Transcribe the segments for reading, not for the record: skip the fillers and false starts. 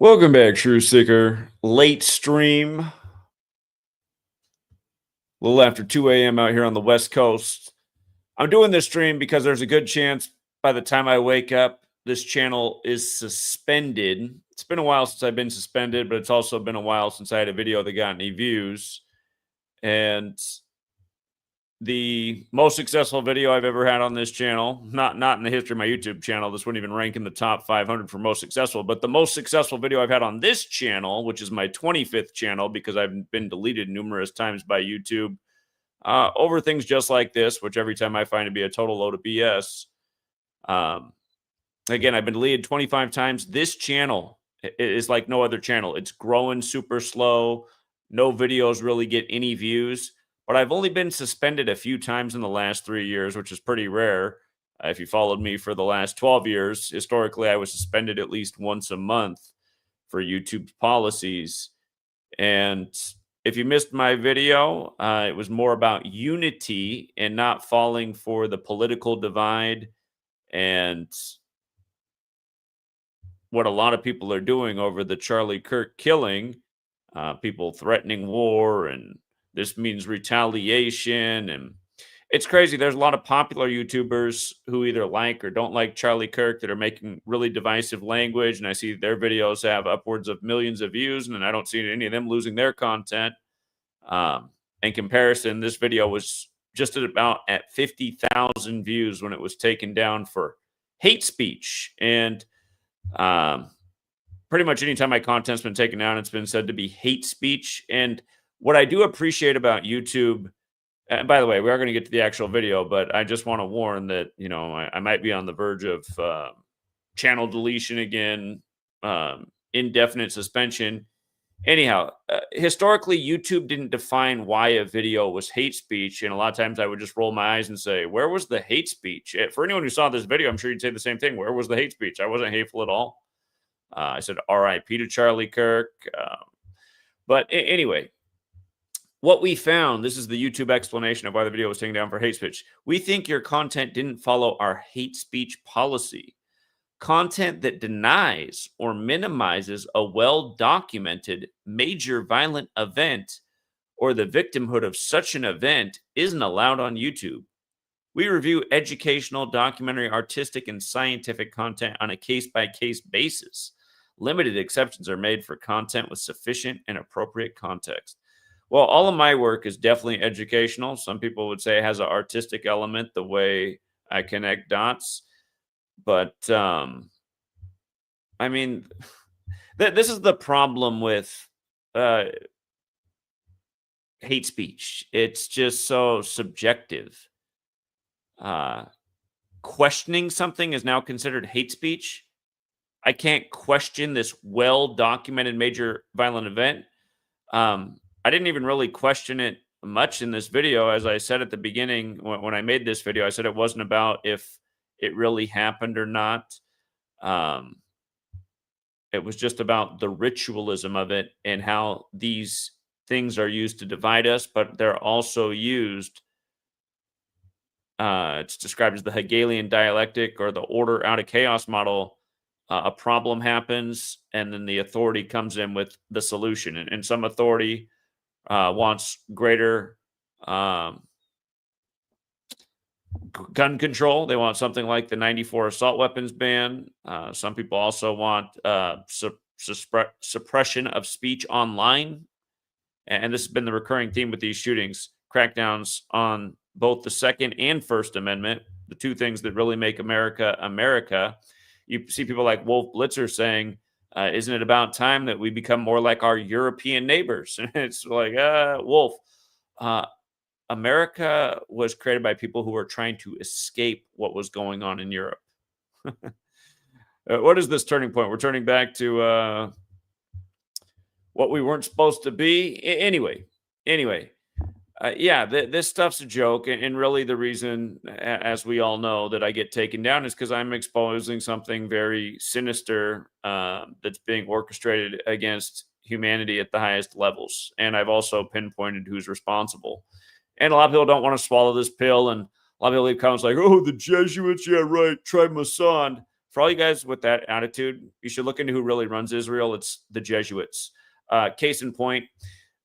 Welcome back, True Seeker. Late stream, a little after 2 a.m. out here on the West Coast. I'm doing this stream because there's a good chance by the time I wake up, this channel is suspended. It's been a while since I've been suspended, but it's also been a while since I had a video that got any views. And the most successful video I've ever had on this channel, not in the history of my YouTube channel, this wouldn't even rank in the top 500 for most successful, but the most successful video I've had on this channel, which is my 25th channel because I've been deleted numerous times by YouTube over things just like this, which every time I find to be a total load of BS. Again, I've been deleted 25 times. This channel is like no other channel. It's growing super slow. No videos really get any views. But I've only been suspended a few times in the last 3 years, which is pretty rare. If you followed me for the last 12 years, historically, I was suspended at least once a month for YouTube's policies. And if you missed my video, it was more about unity and not falling for the political divide and what a lot of people are doing over the Charlie Kirk killing, people threatening war, and this means retaliation. And it's crazy. There's a lot of popular YouTubers who either like or don't like Charlie Kirk that are making really divisive language. And I see their videos have upwards of millions of views, and I don't see any of them losing their content. In comparison, this video was just at 50,000 views when it was taken down for hate speech. And pretty much anytime my content's been taken down, it's been said to be hate speech. And what I do appreciate about YouTube, and by the way, we are going to get to the actual video, but I just want to warn that, you know, I might be on the verge of channel deletion again, indefinite suspension. Anyhow, historically, YouTube didn't define why a video was hate speech. And a lot of times I would just roll my eyes and say, where was the hate speech? For anyone who saw this video, I'm sure you'd say the same thing. Where was the hate speech? I wasn't hateful at all. I said RIP to Charlie Kirk. But anyway, what we found, this is the YouTube explanation of why the video was taken down for hate speech. We think your content didn't follow our hate speech policy. Content that denies or minimizes a well-documented major violent event or the victimhood of such an event isn't allowed on YouTube. We review educational, documentary, artistic, and scientific content on a case-by-case basis. Limited exceptions are made for content with sufficient and appropriate context. Well, all of my work is definitely educational. Some people would say it has an artistic element, the way I connect dots. But, I mean, this is the problem with hate speech. It's just so subjective. Questioning something is now considered hate speech. I can't question this well-documented major violent event. I didn't even really question it much in this video. As I said at the beginning, when I made this video, I said it wasn't about if it really happened or not. It was just about the ritualism of it and how these things are used to divide us, but they're also used. It's described as the Hegelian dialectic or the order out of chaos model. A problem happens, and then the authority comes in with the solution. And some authority wants greater gun control. They want something like the 94 assault weapons ban. Some people also want suppression of speech online. And this has been the recurring theme with these shootings, crackdowns on both the Second and First Amendment, the two things that really make America America. You see people like Wolf Blitzer saying, isn't it about time that we become more like our European neighbors? And it's like, Wolf, America was created by people who were trying to escape what was going on in Europe. What is this turning point? We're turning back to what we weren't supposed to be. Anyway, yeah, this stuff's a joke. And really the reason, as we all know, that I get taken down is because I'm exposing something very sinister that's being orchestrated against humanity at the highest levels. And I've also pinpointed who's responsible. And a lot of people don't want to swallow this pill. And a lot of people leave comments like, oh, the Jesuits, yeah, right, try Mason. for all you guys with that attitude, you should look into who really runs Israel. It's the Jesuits. Case in point,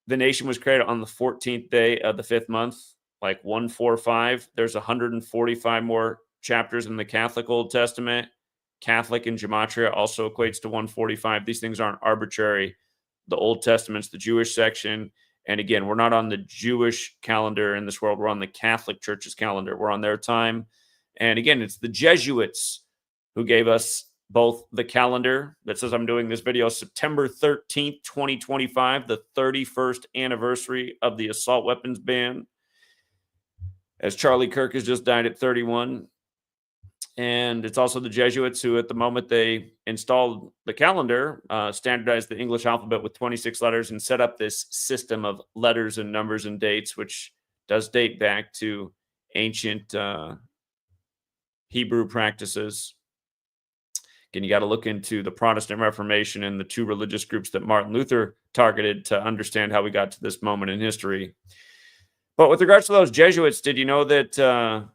the nation was created on the 14th day of the 5th month, like 145. There's 145 more chapters in the Catholic Old Testament. Catholic and Gematria also equates to 145. These things aren't arbitrary. The Old Testament's the Jewish section. And again, we're not on the Jewish calendar in this world. We're on the Catholic Church's calendar. We're on their time. And again, it's the Jesuits who gave us both the calendar that says I'm doing this video September 13th, 2025, the 31st anniversary of the assault weapons ban, as Charlie Kirk has just died at 31. And it's also the Jesuits who, at the moment they installed the calendar, standardized the English alphabet with 26 letters and set up this system of letters and numbers and dates, which does date back to ancient Hebrew practices. Again, you got to look into the Protestant Reformation and the two religious groups that Martin Luther targeted to understand how we got to this moment in history. But with regards to those Jesuits, did you know that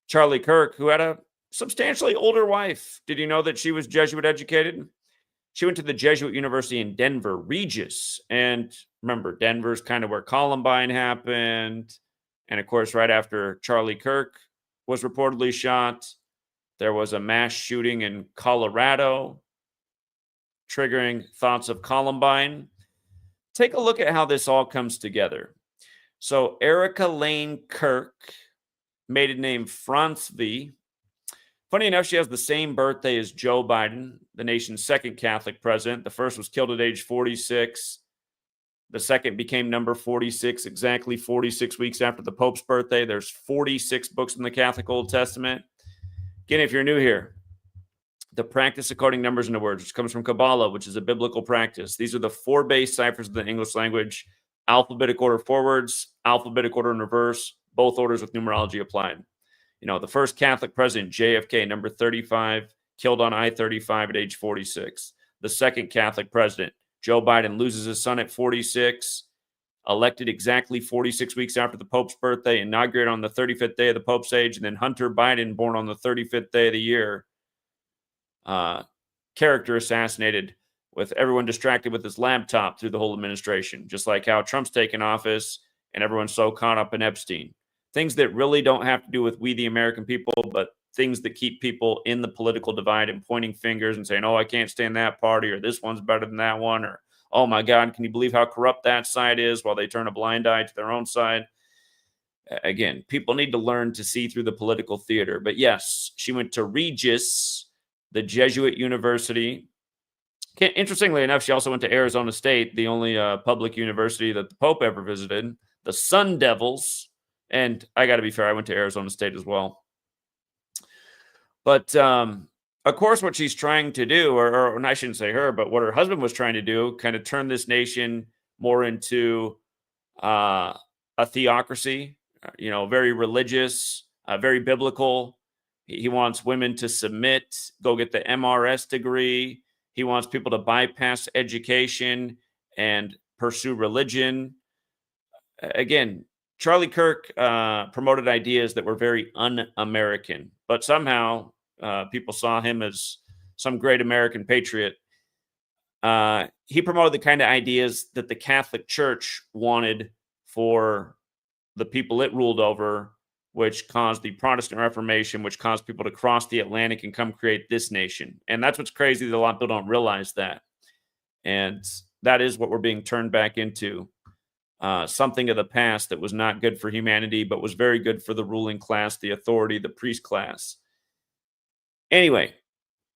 Charlie Kirk, who had a substantially older wife, did you know that she was Jesuit educated? She went to the Jesuit University in Denver, Regis. And remember, Denver's kind of where Columbine happened. And of course, right after Charlie Kirk was reportedly shot, there was a mass shooting in Colorado, triggering thoughts of Columbine. Take a look at how this all comes together. So Erika Kirk, maiden name Franzvi. Funny enough, she has the same birthday as Joe Biden, the nation's second Catholic president. The first was killed at age 46. The second became number 46, exactly 46 weeks after the Pope's birthday. There's 46 books in the Catholic Old Testament. Again, if you're new here, the practice of coding numbers into words, which comes from Kabbalah, which is a biblical practice. These are the 4 base ciphers of the English language: alphabetic order forwards, alphabetic order in reverse, both orders with numerology applied. You know, the first Catholic president, JFK, number 35, killed on I-35 at age 46. The second Catholic president, Joe Biden, loses his son at 46, elected exactly 46 weeks after the Pope's birthday, inaugurated on the 35th day of the Pope's age, and then Hunter Biden, born on the 35th day of the year, character assassinated with everyone distracted with his laptop through the whole administration, just like how Trump's taken office and everyone's so caught up in Epstein. Things that really don't have to do with we, the American people, but things that keep people in the political divide and pointing fingers and saying, oh, I can't stand that party, or this one's better than that one, or oh my God, can you believe how corrupt that side is, while they turn a blind eye to their own side. Again, people need to learn to see through the political theater. But yes, she went to Regis, the Jesuit University. Interestingly enough, she also went to Arizona State, the only public university that the Pope ever visited, the Sun Devils. And I got to be fair, I went to Arizona State as well. But of course, what she's trying to do, or I shouldn't say her, but what her husband was trying to do, kind of turn this nation more into a theocracy, you know, very religious, very biblical. He wants women to submit, go get the MRS degree. He wants people to bypass education and pursue religion. Again, Charlie Kirk promoted ideas that were very un-American, but somehow people saw him as some great American patriot. He promoted the kind of ideas that the Catholic Church wanted for the people it ruled over, which caused the Protestant Reformation, which caused people to cross the Atlantic and come create this nation. And that's what's crazy, that a lot of people don't realize that. And that is what we're being turned back into. Something of the past that was not good for humanity, but was very good for the ruling class, the authority, the priest class. Anyway,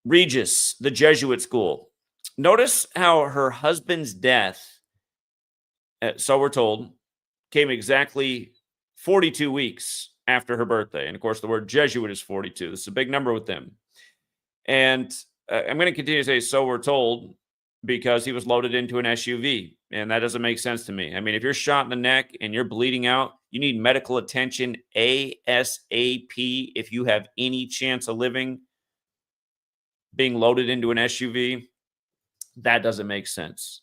Regis, the Jesuit school. Notice how her husband's death, so we're told, came exactly 42 weeks after her birthday. And of course, the word Jesuit is 42. This is a big number with them. And I'm going to continue to say, so we're told, because he was loaded into an SUV. And that doesn't make sense to me. I mean, if you're shot in the neck and you're bleeding out, you need medical attention ASAP if you have any chance of living. Being loaded into an SUV, that doesn't make sense.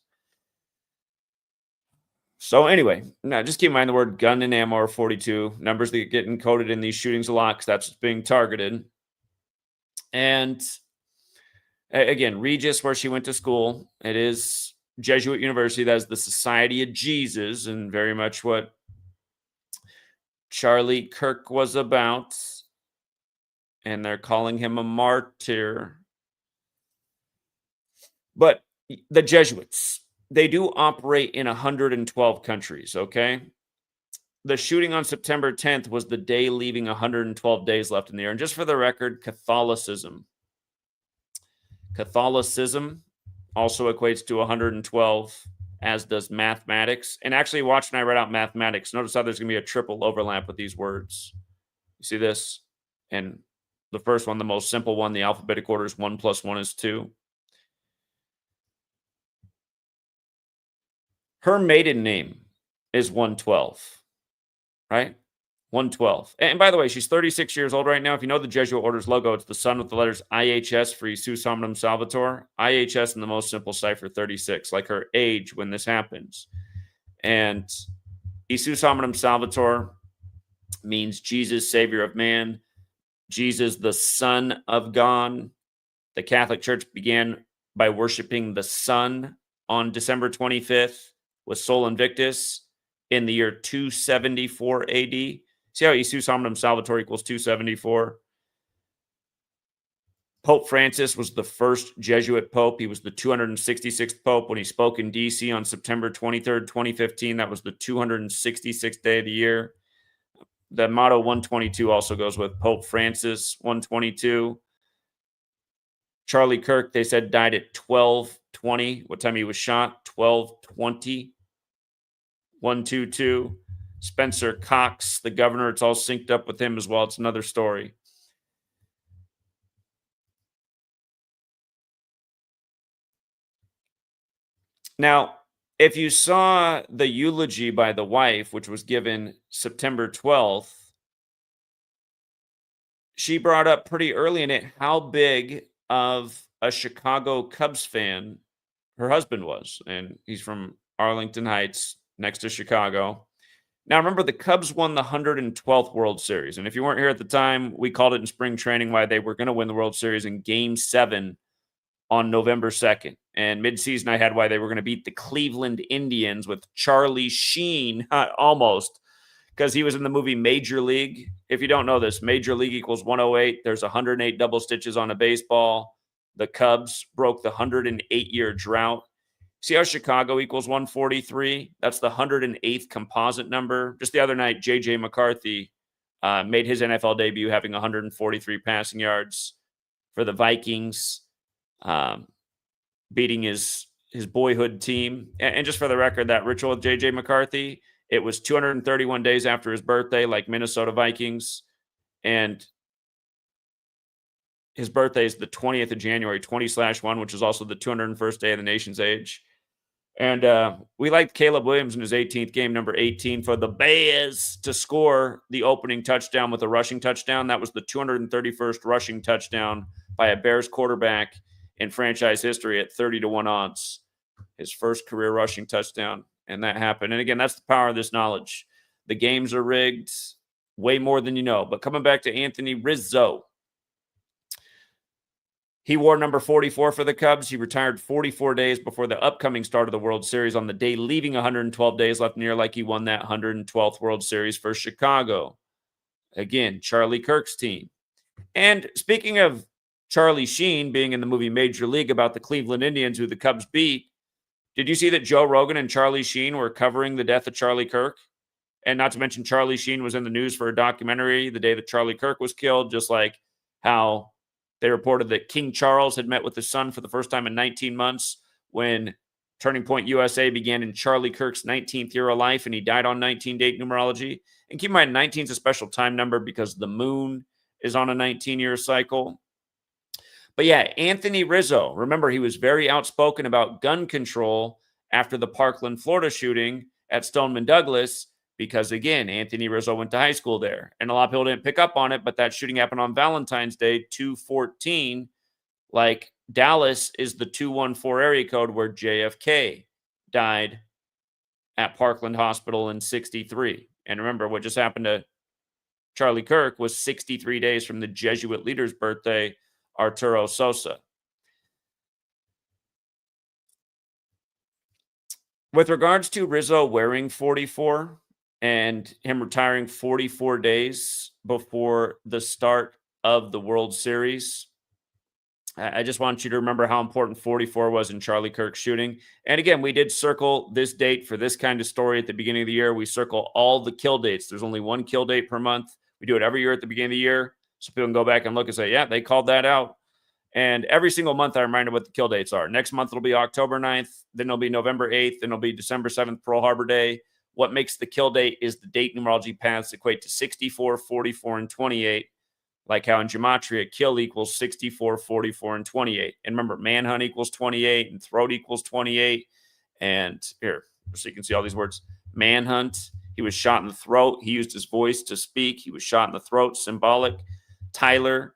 So anyway, now just keep in mind the word gun and ammo are 42, numbers that get encoded in these shootings a lot, because that's what's being targeted. And again, Regis, where she went to school, it is Jesuit University. That is the Society of Jesus, and very much what Charlie Kirk was about. And they're calling him a martyr. But the Jesuits, they do operate in 112 countries, okay? The shooting on September 10th was the day leaving 112 days left in the year. And just for the record, Catholicism also equates to 112, as does mathematics. And actually, watch when I write out mathematics. Notice how there's going to be a triple overlap with these words. You see this? And the first one, the most simple one, the alphabetic order is 1 + 1 is 2. Her maiden name is 112, right? 112. And by the way, she's 36 years old right now. If you know the Jesuit Order's logo, it's the sun with the letters IHS for Jesus Hominum Salvator. IHS in the most simple cipher, 36, like her age when this happens. And Jesus Hominum Salvator means Jesus, Savior of man. Jesus, the Son of God. The Catholic Church began by worshiping the sun on December 25th with Sol Invictus in the year 274 AD. See how Jesus Hominum Salvator equals 274? Pope Francis was the first Jesuit pope. He was the 266th pope when he spoke in D.C. on September 23rd, 2015. That was the 266th day of the year. The motto 122 also goes with Pope Francis, 122. Charlie Kirk, they said, died at 12:20. What time he was shot? 12:20. 122. Spencer Cox, the governor, it's all synced up with him as well. It's another story. Now, if you saw the eulogy by the wife, which was given September 12th, she brought up pretty early in it how big of a Chicago Cubs fan her husband was. And he's from Arlington Heights, next to Chicago. Now, remember, the Cubs won the 112th World Series. And if you weren't here at the time, we called it in spring training why they were going to win the World Series in Game 7 on November 2nd. And midseason, I had why they were going to beat the Cleveland Indians with Charlie Sheen, almost, because he was in the movie Major League. If you don't know this, Major League equals 108. There's 108 double stitches on a baseball. The Cubs broke the 108-year drought. See how Chicago equals 143? That's the 108th composite number. Just the other night, J.J. McCarthy made his NFL debut having 143 passing yards for the Vikings, beating his boyhood team. And just for the record, that ritual with J.J. McCarthy, it was 231 days after his birthday, like Minnesota Vikings. And his birthday is the 20th of January, 20/1, which is also the 201st day of the nation's age. And we liked Caleb Williams in his 18th game, number 18, for the Bears to score the opening touchdown with a rushing touchdown. That was the 231st rushing touchdown by a Bears quarterback in franchise history at 30-1 odds. His first career rushing touchdown, and that happened. And again, that's the power of this knowledge. The games are rigged way more than you know. But coming back to Anthony Rizzo, he wore number 44 for the Cubs. He retired 44 days before the upcoming start of the World Series on the day leaving 112 days left in the year, like he won that 112th World Series for Chicago. Again, Charlie Kirk's team. And speaking of Charlie Sheen being in the movie Major League about the Cleveland Indians, who the Cubs beat, did you see that Joe Rogan and Charlie Sheen were covering the death of Charlie Kirk? And not to mention, Charlie Sheen was in the news for a documentary the day that Charlie Kirk was killed, just like how they reported that King Charles had met with his son for the first time in 19 months when Turning Point USA began in Charlie Kirk's 19th year of life, and he died on 19-date numerology. And keep in mind, 19 is a special time number because the moon is on a 19-year cycle. But yeah, Anthony Rizzo, remember, he was very outspoken about gun control after the Parkland, Florida shooting at Stoneman Douglas, because, again, Anthony Rizzo went to high school there. And a lot of people didn't pick up on it, but that shooting happened on Valentine's Day, 2/14. Like, Dallas is the 214 area code where JFK died at Parkland Hospital in 63. And remember, what just happened to Charlie Kirk was 63 days from the Jesuit leader's birthday Arturo Sosa. With regards to Rizzo wearing 44 and him retiring 44 days before the start of the World Series, I just want you to remember how important 44 was in Charlie Kirk's shooting. And again, we did circle this date for this kind of story at the beginning of the year. We circle all the kill dates. There's only one kill date per month. We do it every year at the beginning of the year. So people can go back and look and say, yeah, they called that out. And every single month, I remind them what the kill dates are. Next month, it'll be October 9th. Then it'll be November 8th. Then it'll be December 7th, Pearl Harbor Day. What makes the kill date is the date numerology paths equate to 64, 44, and 28. Like how in Gematria, kill equals 64, 44, and 28. And remember, manhunt equals 28, and throat equals 28. And here, so you can see all these words. Manhunt, he was shot in the throat. He used his voice to speak. He was shot in the throat, symbolic. Tyler,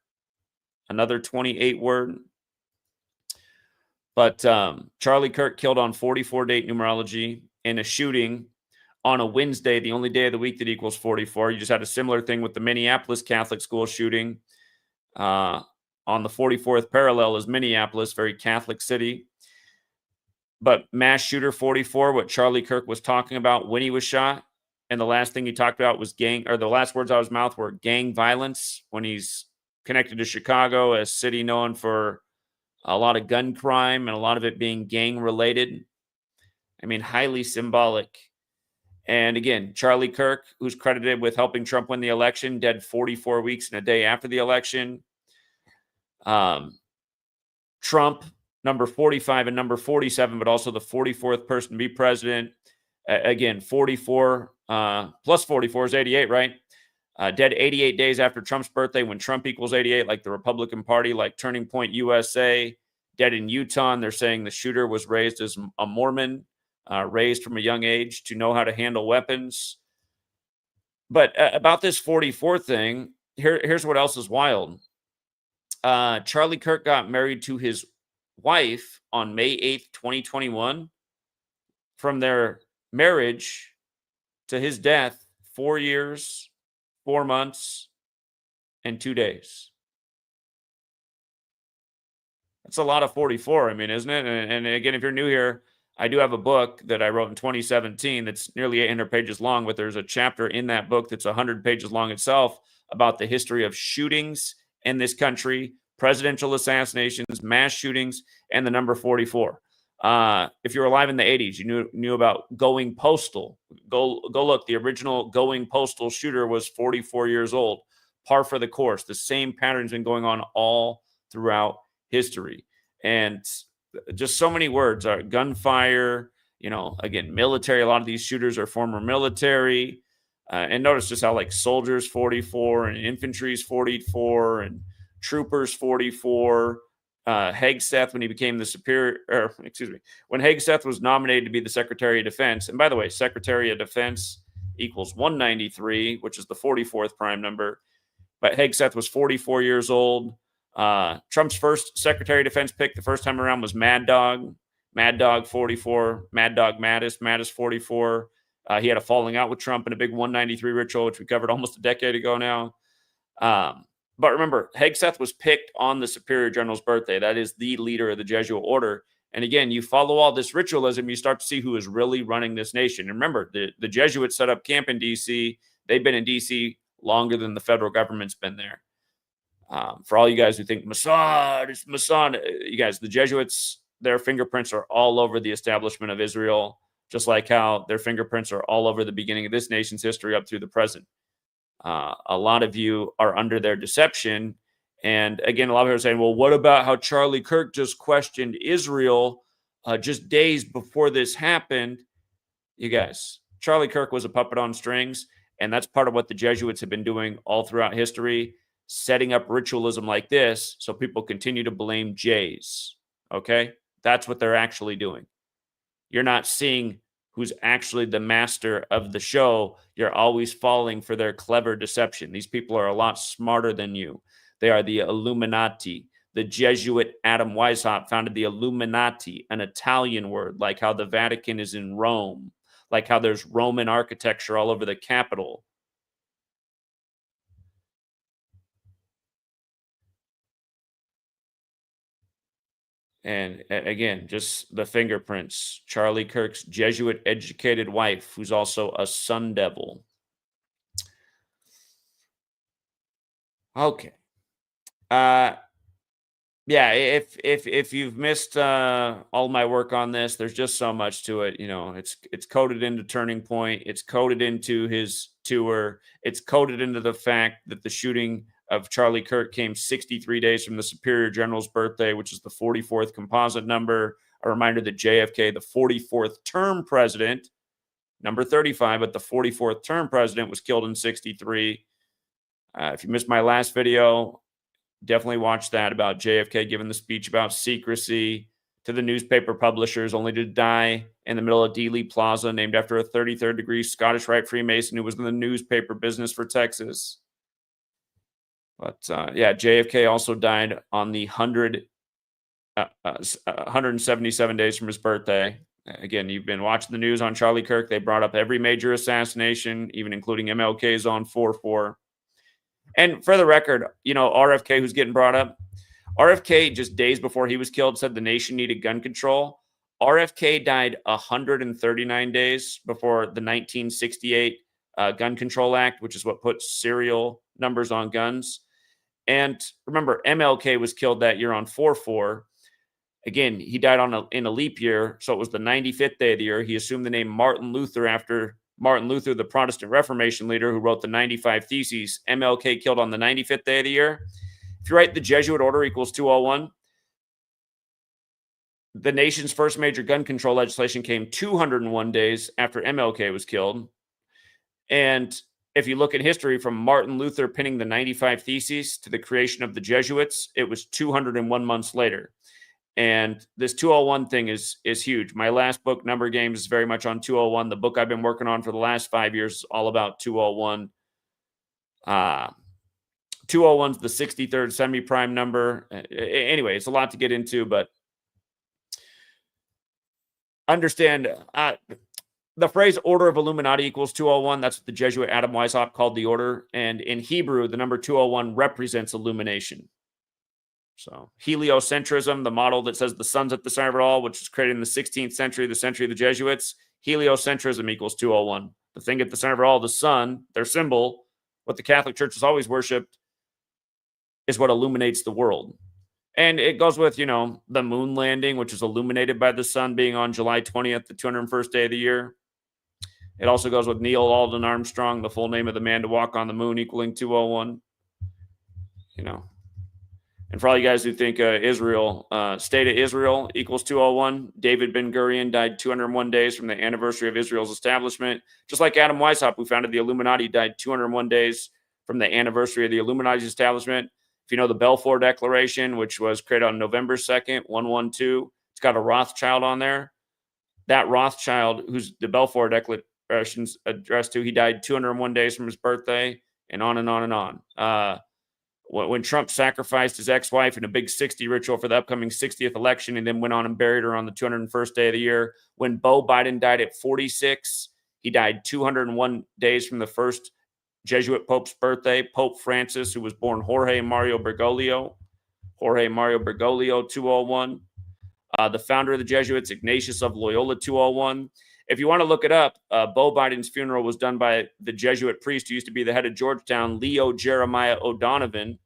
another 28 word. But Charlie Kirk killed on 44 date numerology in a shooting on a Wednesday, the only day of the week that equals 44. You just had a similar thing with the Minneapolis Catholic school shooting. On the 44th parallel is Minneapolis, very Catholic city. But mass shooter 44, what Charlie Kirk was talking about when he was shot. And the last thing he talked about was the last words out of his mouth were gang violence, when he's connected to Chicago, a city known for a lot of gun crime and a lot of it being gang related. I mean, highly symbolic. And again, Charlie Kirk, who's credited with helping Trump win the election, dead 44 weeks and a day after the election. Trump, number 45 and number 47, but also the 44th person to be president. Again, 44 plus 44 is 88, right? Dead 88 days after Trump's birthday, when Trump equals 88, like the Republican Party, like Turning Point USA. Dead in Utah, and they're saying the shooter was raised as a Mormon, raised from a young age to know how to handle weapons. But about this 44 thing, here's what else is wild. Charlie Kirk got married to his wife on May 8th, 2021. From their marriage to his death, 4 years, 4 months, and 2 days. That's a lot of 44, I mean, isn't it? And again, if you're new here, I do have a book that I wrote in 2017 that's nearly 800 pages long, but there's a chapter in that book that's 100 pages long itself about the history of shootings in this country, presidential assassinations, mass shootings, and the number 44. If you were alive in the 80s, you knew about going postal. Go look. The original going postal shooter was 44 years old. Par for the course. The same pattern's been going on all throughout history. And just so many words are gunfire, again, military. A lot of these shooters are former military. And notice just how like soldiers 44 and infantry's 44 and troopers 44. Hegseth, when he became when Hegseth was nominated to be the Secretary of Defense. And by the way, Secretary of Defense equals 193, which is the 44th prime number. But Hegseth was 44 years old. Trump's first Secretary of Defense pick the first time around was Mad Dog 44, Mad Dog Mattis 44. He had a falling out with Trump in a big 193 ritual, which we covered almost a decade ago now. But remember, Hegseth was picked on the Superior General's birthday. That is the leader of the Jesuit order. And again, you follow all this ritualism, you start to see who is really running this nation. And remember, the Jesuits set up camp in D.C. They've been in D.C. longer than the federal government's been there. For all you guys who think Mossad is Mossad, you guys, the Jesuits, their fingerprints are all over the establishment of Israel, just like how their fingerprints are all over the beginning of this nation's history up through the present. A lot of you are under their deception. And again, a lot of people are saying, well, what about how Charlie Kirk just questioned Israel just days before this happened? You guys, Charlie Kirk was a puppet on strings, and that's part of what the Jesuits have been doing all throughout history, setting up ritualism like this so people continue to blame Jays. Okay? That's what they're actually doing. You're not seeing who's actually the master of the show. You're always falling for their clever deception. These people are a lot smarter than you. They are the Illuminati. The Jesuit Adam Weishaupt founded the Illuminati, an Italian word, like how the Vatican is in Rome, like how there's Roman architecture all over the Capitol. And again, just the fingerprints. Charlie Kirk's Jesuit educated wife, who's also a sun devil. Okay. Yeah, if you've missed all my work on this, there's just so much to it. You know, it's coded into Turning Point. It's coded into his tour. It's coded into the fact that the shooting of Charlie Kirk came 63 days from the Superior General's birthday, which is the 44th composite number. A reminder that JFK, the 44th term president, number 35, but the 44th term president, was killed in 63. If you missed my last video, definitely watch that, about JFK giving the speech about secrecy to the newspaper publishers, only to die in the middle of Dealey Plaza, named after a 33rd degree Scottish Rite Freemason who was in the newspaper business for Texas. But yeah, JFK also died on the 177 days from his birthday. Again, you've been watching the news on Charlie Kirk. They brought up every major assassination, even including MLK's on 4/4. And for the record, you know, RFK, who's getting brought up, RFK, just days before he was killed, said the nation needed gun control. RFK died 139 days before the 1968 Gun Control Act, which is what puts serial numbers on guns. And remember, MLK was killed that year on 4/4. Again, he died in a leap year, so it was the 95th day of the year. He assumed the name Martin Luther after Martin Luther, the Protestant Reformation leader who wrote the 95 Theses. MLK killed on the 95th day of the year. If you write the Jesuit order equals 201, the nation's first major gun control legislation came 201 days after MLK was killed. And if you look at history, from Martin Luther penning the 95 Theses to the creation of the Jesuits, it was 201 months later. And this 201 thing is huge. My last book, Number Games, is very much on 201. The book I've been working on for the last 5 years is all about 201. 201 is the 63rd semi-prime number. Anyway, it's a lot to get into, but understand the phrase Order of Illuminati equals 201. That's what the Jesuit Adam Weishaupt called the order. And in Hebrew, the number 201 represents illumination. So heliocentrism, the model that says the sun's at the center of it all, which was created in the 16th century, the century of the Jesuits, heliocentrism equals 201. The thing at the center of it all, the sun, their symbol, what the Catholic Church has always worshipped, is what illuminates the world. And it goes with, you know, the moon landing, which is illuminated by the sun being on July 20th, the 201st day of the year. It also goes with Neil Alden Armstrong, the full name of the man to walk on the moon, equaling 201. You know. And for all you guys who think Israel, state of Israel equals 201, David Ben-Gurion died 201 days from the anniversary of Israel's establishment. Just like Adam Weishaupt, who founded the Illuminati, died 201 days from the anniversary of the Illuminati's establishment. If you know the Balfour Declaration, which was created on November 2nd, 112, it's got a Rothschild on there. That Rothschild, who's the Balfour Declaration's addressed to, he died 201 days from his birthday, and on and on and on. When Trump sacrificed his ex-wife in a big 60 ritual for the upcoming 60th election and then went on and buried her on the 201st day of the year. When Beau Biden died at 46, he died 201 days from the first Jesuit Pope's birthday. Pope Francis, who was born Jorge Mario Bergoglio, 201. The founder of the Jesuits, Ignatius of Loyola, 201. If you want to look it up, Beau Biden's funeral was done by the Jesuit priest who used to be the head of Georgetown, Leo Jeremiah O'Donovan.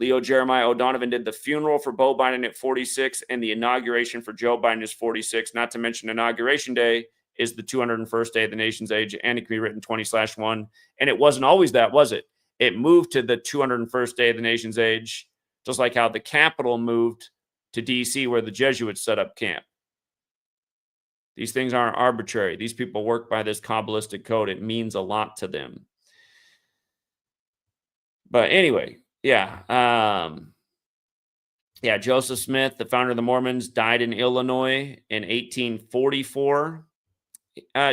Leo Jeremiah O'Donovan did the funeral for Beau Biden at 46, and the inauguration for Joe Biden is 46. Not to mention Inauguration Day is the 201st day of the nation's age, and it can be written 20/1. And it wasn't always that, was it? It moved to the 201st day of the nation's age, just like how the Capitol moved to D.C., where the Jesuits set up camp. These things aren't arbitrary. These people work by this Kabbalistic code. It means a lot to them. But anyway, yeah. Joseph Smith, the founder of the Mormons, died in Illinois in 1844.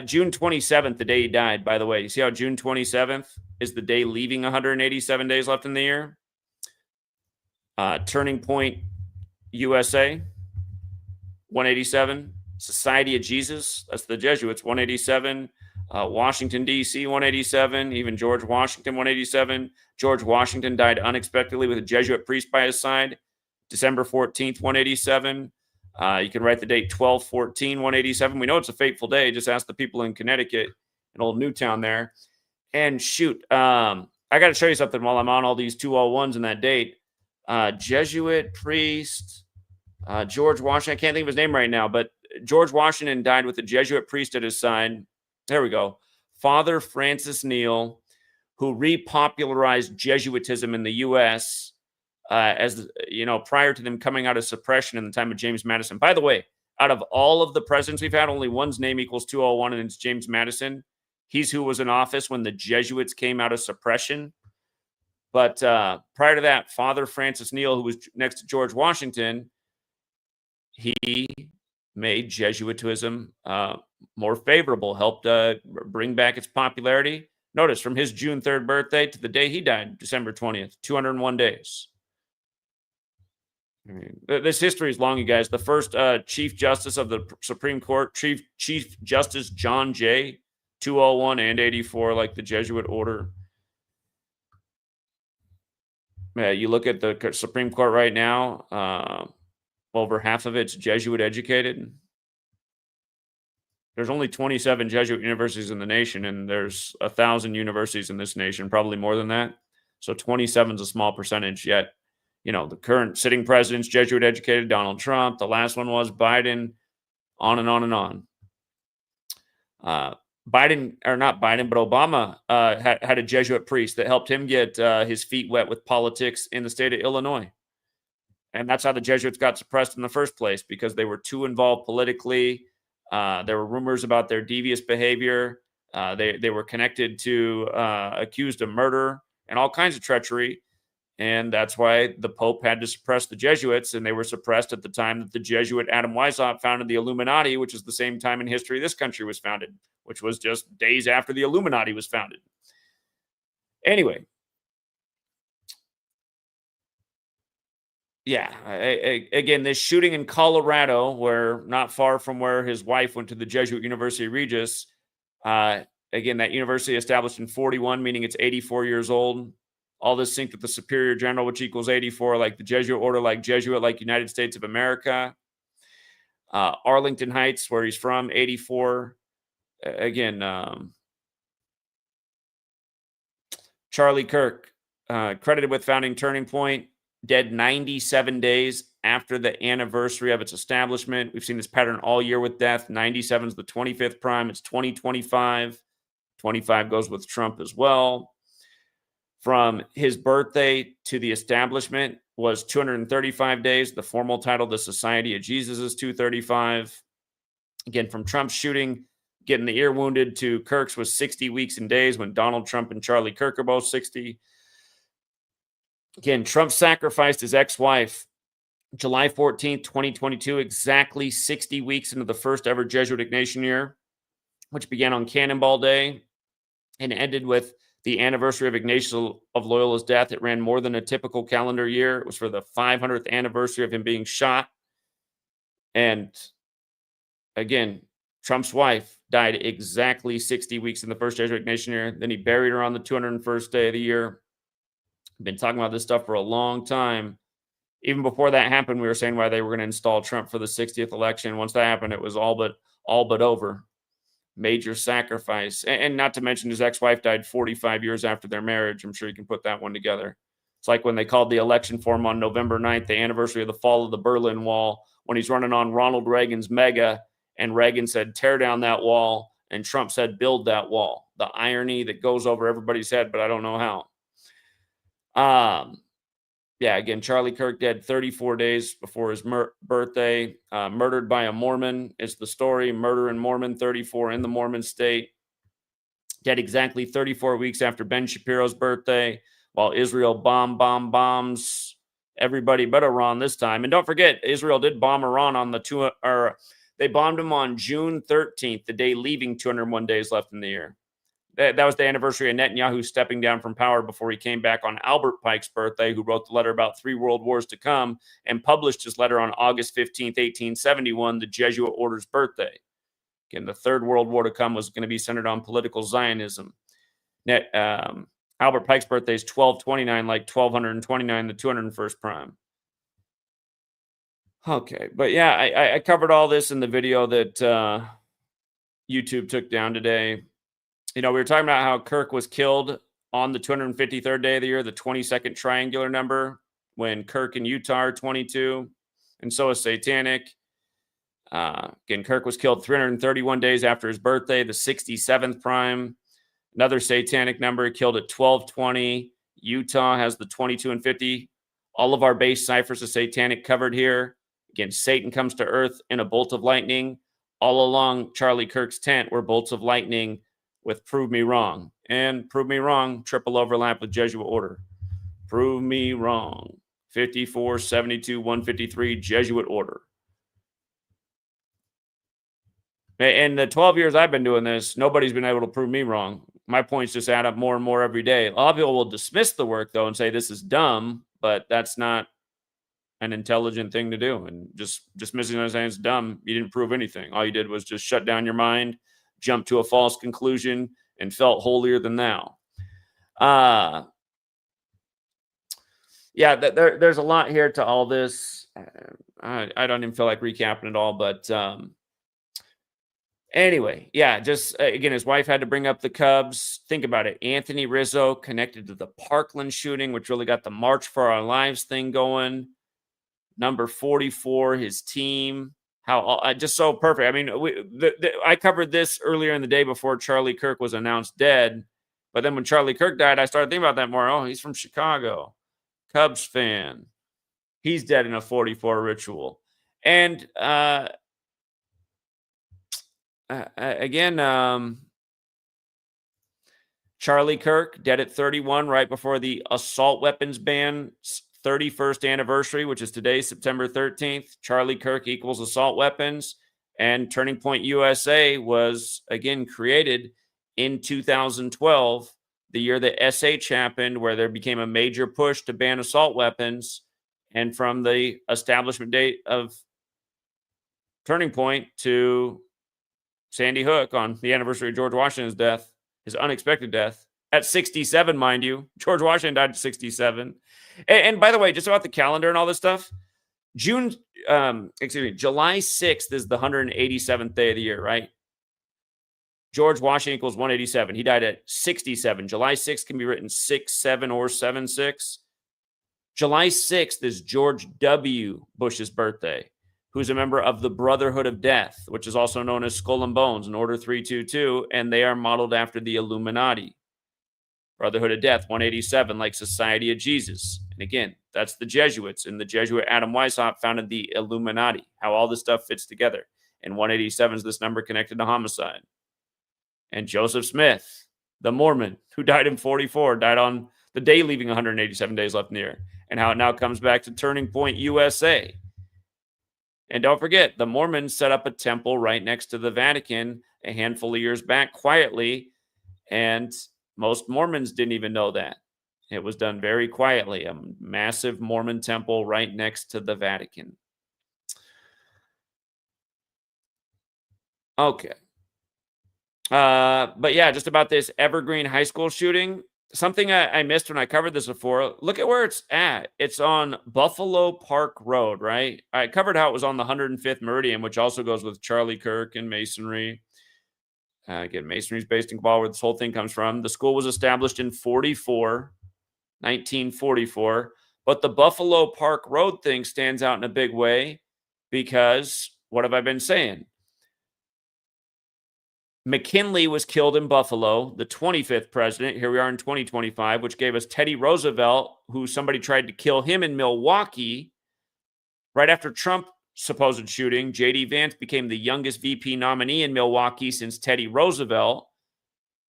June 27th, the day he died, by the way. You see how June 27th is the day leaving 187 days left in the year? Turning Point, USA, 187. Society of Jesus, that's the Jesuits, 187. Washington, D.C., 187. Even George Washington, 187. George Washington died unexpectedly with a Jesuit priest by his side. December 14th, 187. You can write the date 12/14, 187. We know it's a fateful day. Just ask the people in Connecticut, in Old Newtown there. And shoot, I got to show you something while I'm on all these 201s in that date. Jesuit priest, George Washington. I can't think of his name right now, but George Washington died with a Jesuit priest at his side. There we go. Father Francis Neal, who repopularized Jesuitism in the U.S. As you know, prior to them coming out of suppression in the time of James Madison. By the way, out of all of the presidents we've had, only one's name equals 201, and it's James Madison. He's who was in office when the Jesuits came out of suppression. But prior to that, Father Francis Neal, who was next to George Washington, he made Jesuitism more favorable, helped bring back its popularity. Notice from his June 3rd birthday to the day he died, December 20th, 201 days. I mean, this history is long, you guys. The first Chief Justice of the Supreme Court, Chief Justice John Jay, 201 and 84, like the Jesuit order. Yeah, you look at the Supreme Court right now, over half of it's Jesuit educated. There's only 27 Jesuit universities in the nation, and there's 1,000 universities in this nation, probably more than that. So 27 is a small percentage, yet, you know, the current sitting president's Jesuit educated, Donald Trump. The last one was Biden, on and on and on. Biden, or not Biden, but Obama had a Jesuit priest that helped him get his feet wet with politics in the state of Illinois. And that's how the Jesuits got suppressed in the first place, because they were too involved politically. There were rumors about their devious behavior. They were connected to accused of murder and all kinds of treachery. And that's why the Pope had to suppress the Jesuits, and they were suppressed at the time that the Jesuit Adam Weishaupt founded the Illuminati, which is the same time in history this country was founded, which was just days after the Illuminati was founded. Anyway. Yeah, again, this shooting in Colorado, where not far from where his wife went to the Jesuit University Regis, again, that university established in 41, meaning it's 84 years old. All this synced with the Superior General, which equals 84, like the Jesuit order, like Jesuit, like United States of America. Arlington Heights, where he's from, 84. Again, Charlie Kirk, credited with founding Turning Point, dead 97 days after the anniversary of its establishment. We've seen this pattern all year with death. 97 is the 25th prime. It's 2025. 25 goes with Trump as well. From his birthday to the establishment was 235 days. The formal title, the Society of Jesus, is 235. Again, from Trump's shooting, getting the ear wounded, to Kirk's was 60 weeks and days, when Donald Trump and Charlie Kirk are both 60. Again, Trump sacrificed his ex-wife July 14th, 2022, exactly 60 weeks into the first ever Jesuit Ignatian year, which began on Cannonball Day and ended with the anniversary of Ignatius of Loyola's death. It ran more than a typical calendar year. It was for the 500th anniversary of him being shot. And again, Trump's wife died exactly 60 weeks in the first Jesuit Ignatian year. Then he buried her on the 201st day of the year. I've been talking about this stuff for a long time. Even before that happened, we were saying why they were going to install Trump for the 60th election. Once that happened, it was all but over. Major sacrifice. And not to mention, his ex-wife died 45 years after their marriage. I'm sure you can put that one together. It's like when they called the election for him on November 9th, the anniversary of the fall of the Berlin Wall, when he's running on Ronald Reagan's MAGA, and Reagan said, tear down that wall, and Trump said, build that wall. The irony that goes over everybody's head, but I don't know how. Yeah, again, Charlie Kirk dead 34 days before his birthday. Murdered by a Mormon is the story. Murder in Mormon, 34 in the Mormon state. Dead exactly 34 weeks after Ben Shapiro's birthday, while Israel bombs everybody but Iran this time. And don't forget, Israel did bomb Iran on they bombed him on June 13th, the day leaving 201 days left in the year. That was the anniversary of Netanyahu stepping down from power before he came back on Albert Pike's birthday, who wrote the letter about 3 world wars to come, and published his letter on August 15th, 1871, the Jesuit order's birthday. Again, the 3rd World War to come was going to be centered on political Zionism. Albert Pike's birthday is 1229, like 1229, the 201st prime. Okay, but yeah, I covered all this in the video that YouTube took down today. You know, we were talking about how Kirk was killed on the 253rd day of the year, the 22nd triangular number, when Kirk and Utah are 22, and so is Satanic. Again, Kirk was killed 331 days after his birthday, the 67th prime. Another Satanic number, killed at 1220. Utah has the 22 and 50. All of our base ciphers of Satanic covered here. Again, Satan comes to earth in a bolt of lightning. All along Charlie Kirk's tent were bolts of lightning with prove me wrong. And prove me wrong, triple overlap with Jesuit order. Prove me wrong. 54, 72, 153, Jesuit order. And the 12 years I've been doing this, nobody's been able to prove me wrong. My points just add up more and more every day. A lot of people will dismiss the work, though, and say this is dumb, but that's not an intelligent thing to do. And just dismissing it and saying it's dumb, you didn't prove anything. All you did was just shut down your mind, jump to a false conclusion, and felt holier than thou. Yeah, there's a lot here to all this. I don't even feel like recapping it all, but anyway, yeah, just again, his wife had to bring up the Cubs. Think about it. Anthony Rizzo connected to the Parkland shooting, which really got the March for Our Lives thing going. Number 44, his team. How just so perfect. I mean, I covered this earlier in the day before Charlie Kirk was announced dead. But then when Charlie Kirk died, I started thinking about that more. Oh, he's from Chicago. Cubs fan. He's dead in a 44 ritual. And again, Charlie Kirk dead at 31, right before the assault weapons ban 31st anniversary, which is today, September 13th. Charlie Kirk equals assault weapons. And Turning Point USA was, again, created in 2012, the year that SH happened, where there became a major push to ban assault weapons. And from the establishment date of Turning Point to Sandy Hook on the anniversary of George Washington's death, his unexpected death, at 67, mind you. George Washington died at 67. And by the way, just about the calendar and all this stuff, July 6th is the 187th day of the year, right? George Washington equals 187. He died at 67. July 6th can be written 6-7 or 7-6. July 6th is George W. Bush's birthday, who's a member of the Brotherhood of Death, which is also known as Skull and Bones and Order 322, and they are modeled after the Illuminati. Brotherhood of Death, 187, like Society of Jesus. And again, that's the Jesuits, and the Jesuit Adam Weishaupt founded the Illuminati, how all this stuff fits together. And 187 is this number connected to homicide. And Joseph Smith, the Mormon, who died in 44, died on the day leaving 187 days left in the year, and how it now comes back to Turning Point USA. And don't forget, the Mormons set up a temple right next to the Vatican a handful of years back quietly, and most Mormons didn't even know that. It was done very quietly, a massive Mormon temple right next to the Vatican. Okay. But yeah, just about this Evergreen high school shooting. Something I missed when I covered this before. Look at where it's at. It's on Buffalo Park Road, right? I covered how it was on the 105th Meridian, which also goes with Charlie Kirk and Masonry. Again, Masonry is based in Kabbalah, where this whole thing comes from. The school was established in 1944. But the Buffalo Park Road thing stands out in a big way because, what have I been saying? McKinley was killed in Buffalo, the 25th president. Here we are in 2025, which gave us Teddy Roosevelt, who somebody tried to kill him in Milwaukee. Right after Trump's supposed shooting, J.D. Vance became the youngest VP nominee in Milwaukee since Teddy Roosevelt.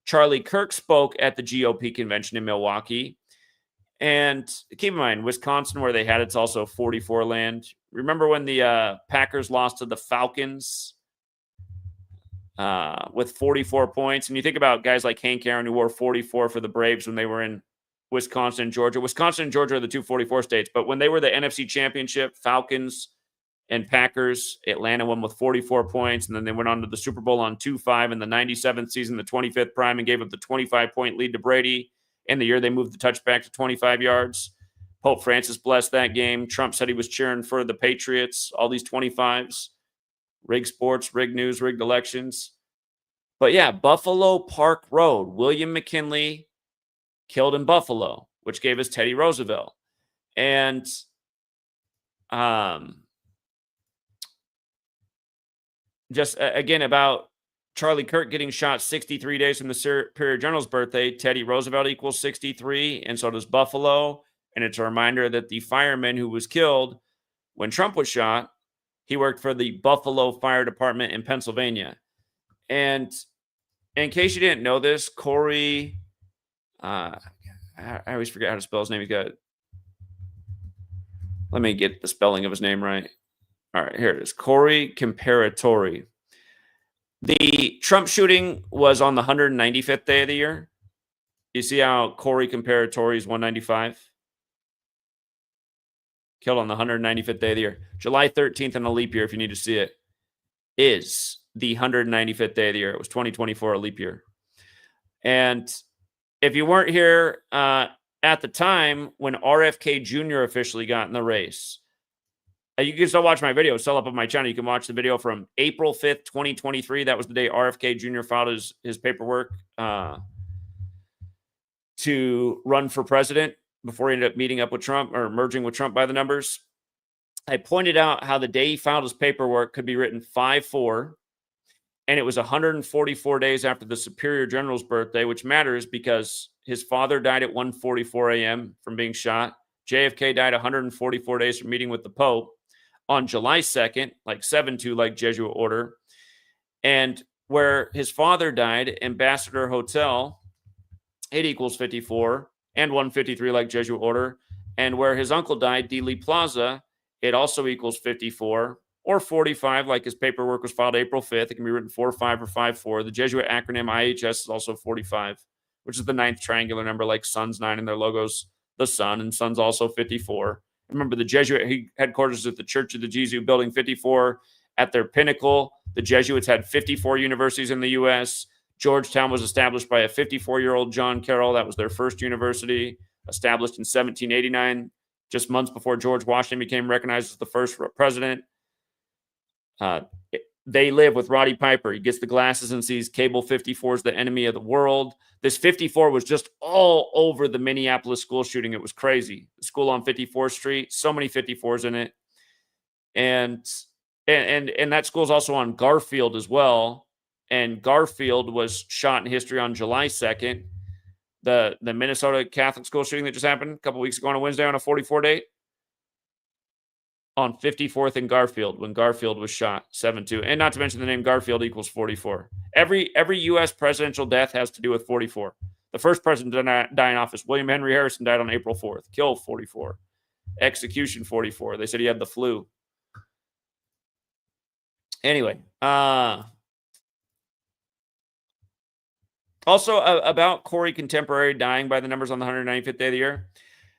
Charlie Kirk spoke at the GOP convention in Milwaukee. And keep in mind, Wisconsin, where they had it's also 44 land. Remember when the Packers lost to the Falcons? With 44 points. And you think about guys like Hank Aaron, who wore 44 for the Braves when they were in Wisconsin and Georgia. Wisconsin and Georgia are the two 44 states. But when they were the NFC Championship, Falcons and Packers, Atlanta won with 44 points. And then they went on to the Super Bowl on 2-5 in the 97th season, the 25th prime, and gave up the 25-point lead to Brady. In the year they moved the touchback to 25 yards. Pope Francis blessed that game. Trump said he was cheering for the Patriots, all these 25s, rigged sports, rigged news, rigged elections. But yeah, Buffalo Park Road, William McKinley killed in Buffalo, which gave us Teddy Roosevelt. And just again about Charlie Kirk getting shot 63 days from the Superior General's birthday, Teddy Roosevelt equals 63, and so does Buffalo. And it's a reminder that the fireman who was killed when Trump was shot, he worked for the Buffalo Fire Department in Pennsylvania. And in case you didn't know this, Corey, I always forget how to spell his name. He's got, let me get the spelling of his name right. All right, here it is. Corey Comparatori. The Trump shooting was on the 195th day of the year. You see how Corey Comparatori is 195? Killed on the 195th day of the year. July 13th in a leap year, if you need to see it, is the 195th day of the year. It was 2024, a leap year. And if you weren't here at the time when RFK Jr. officially got in the race, you can still watch my video. It's still up on my channel. You can watch the video from April 5th, 2023. That was the day RFK Jr. filed his paperwork to run for president before he ended up meeting up with Trump or merging with Trump by the numbers. I pointed out how the day he filed his paperwork could be written 5-4, and it was 144 days after the Superior General's birthday, which matters because his father died at 1:44 a.m. from being shot. JFK died 144 days from meeting with the Pope on July 2nd, like 7-2, like Jesuit order. And where his father died, Ambassador Hotel, it equals 54, and 153, like Jesuit order. And where his uncle died, Dealey Plaza, it also equals 54, or 45, like his paperwork was filed April 5th. It can be written 4-5 or 5-4. The Jesuit acronym IHS is also 45, which is the ninth triangular number, like Sun's 9 in their logos, the sun, and Sun's also 54. Remember, the Jesuit headquarters at the Church of the Jesuit Building 54 at their pinnacle. The Jesuits had 54 universities in the U.S. Georgetown was established by a 54-year-old John Carroll. That was their first university, established in 1789, just months before George Washington became recognized as the first president. They live with Roddy Piper. He gets the glasses and sees Cable 54 is the enemy of the world. This 54 was just all over the Minneapolis school shooting. It was crazy. The school on 54th Street, so many 54s in it. And that school is also on Garfield as well. And Garfield was shot in history on July 2nd. The Minnesota Catholic school shooting that just happened a couple weeks ago on a Wednesday on a 44 date. On 54th and Garfield, when Garfield was shot 7-2. And not to mention the name Garfield equals 44. Every U.S. presidential death has to do with 44. The first president to die in office, William Henry Harrison, died on April 4th. Killed 44. Execution 44. They said he had the flu. Anyway. Also, about Corey Contemporary dying by the numbers on the 195th day of the year.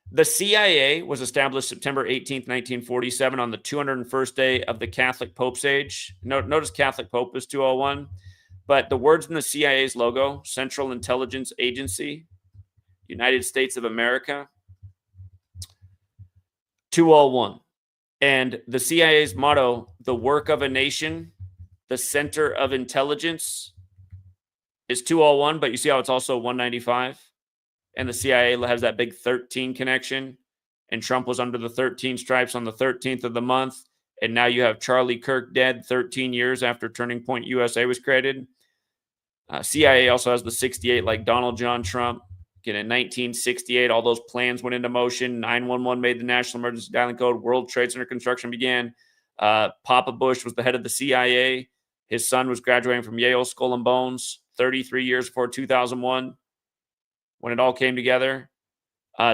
The CIA was established September 18th, 1947 on the 201st day of the Catholic Pope's age. Notice Catholic Pope is 201, but the words in the CIA's logo, Central Intelligence Agency, United States of America, 201. And the CIA's motto, the work of a nation, the center of intelligence, is 201, but you see how it's also 195? And the CIA has that big 13 connection. And Trump was under the 13 stripes on the 13th of the month. And now you have Charlie Kirk dead 13 years after Turning Point USA was created. CIA also has the 68, like Donald John Trump. Again, in 1968, all those plans went into motion. 911 made the national emergency dialing code. World Trade Center construction began. Papa Bush was the head of the CIA. His son was graduating from Yale Skull and Bones 33 years before 2001. When it all came together.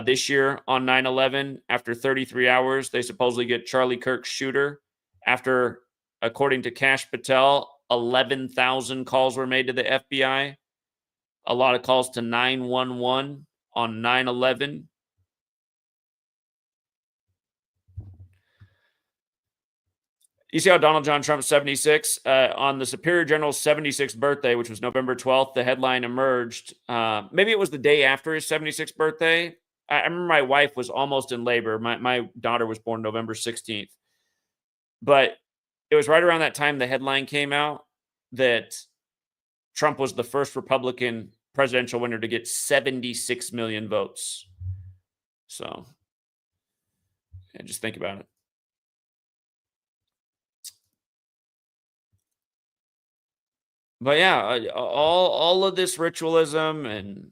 This year on 9/11, after 33 hours, they supposedly get Charlie Kirk's shooter. After, according to Kash Patel, 11,000 calls were made to the FBI. A lot of calls to 911 on 9/11. You see how Donald John Trump's 76? On the Superior General's 76th birthday, which was November 12th, the headline emerged. Maybe it was the day after his 76th birthday. I remember my wife was almost in labor. My daughter was born November 16th. But it was right around that time the headline came out that Trump was the first Republican presidential winner to get 76 million votes. So, yeah, just think about it. But yeah, all of this ritualism and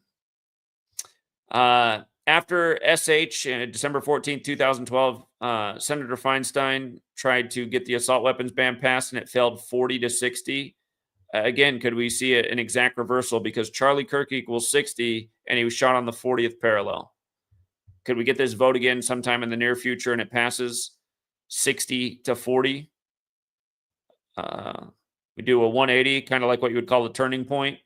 after SH, December 14th, 2012, Senator Feinstein tried to get the assault weapons ban passed, and it failed 40-60. Again, could we see an exact reversal? Because Charlie Kirk equals 60, and he was shot on the 40th parallel. Could we get this vote again sometime in the near future, and it passes 60-40? We do a 180, kind of like what you would call a turning point.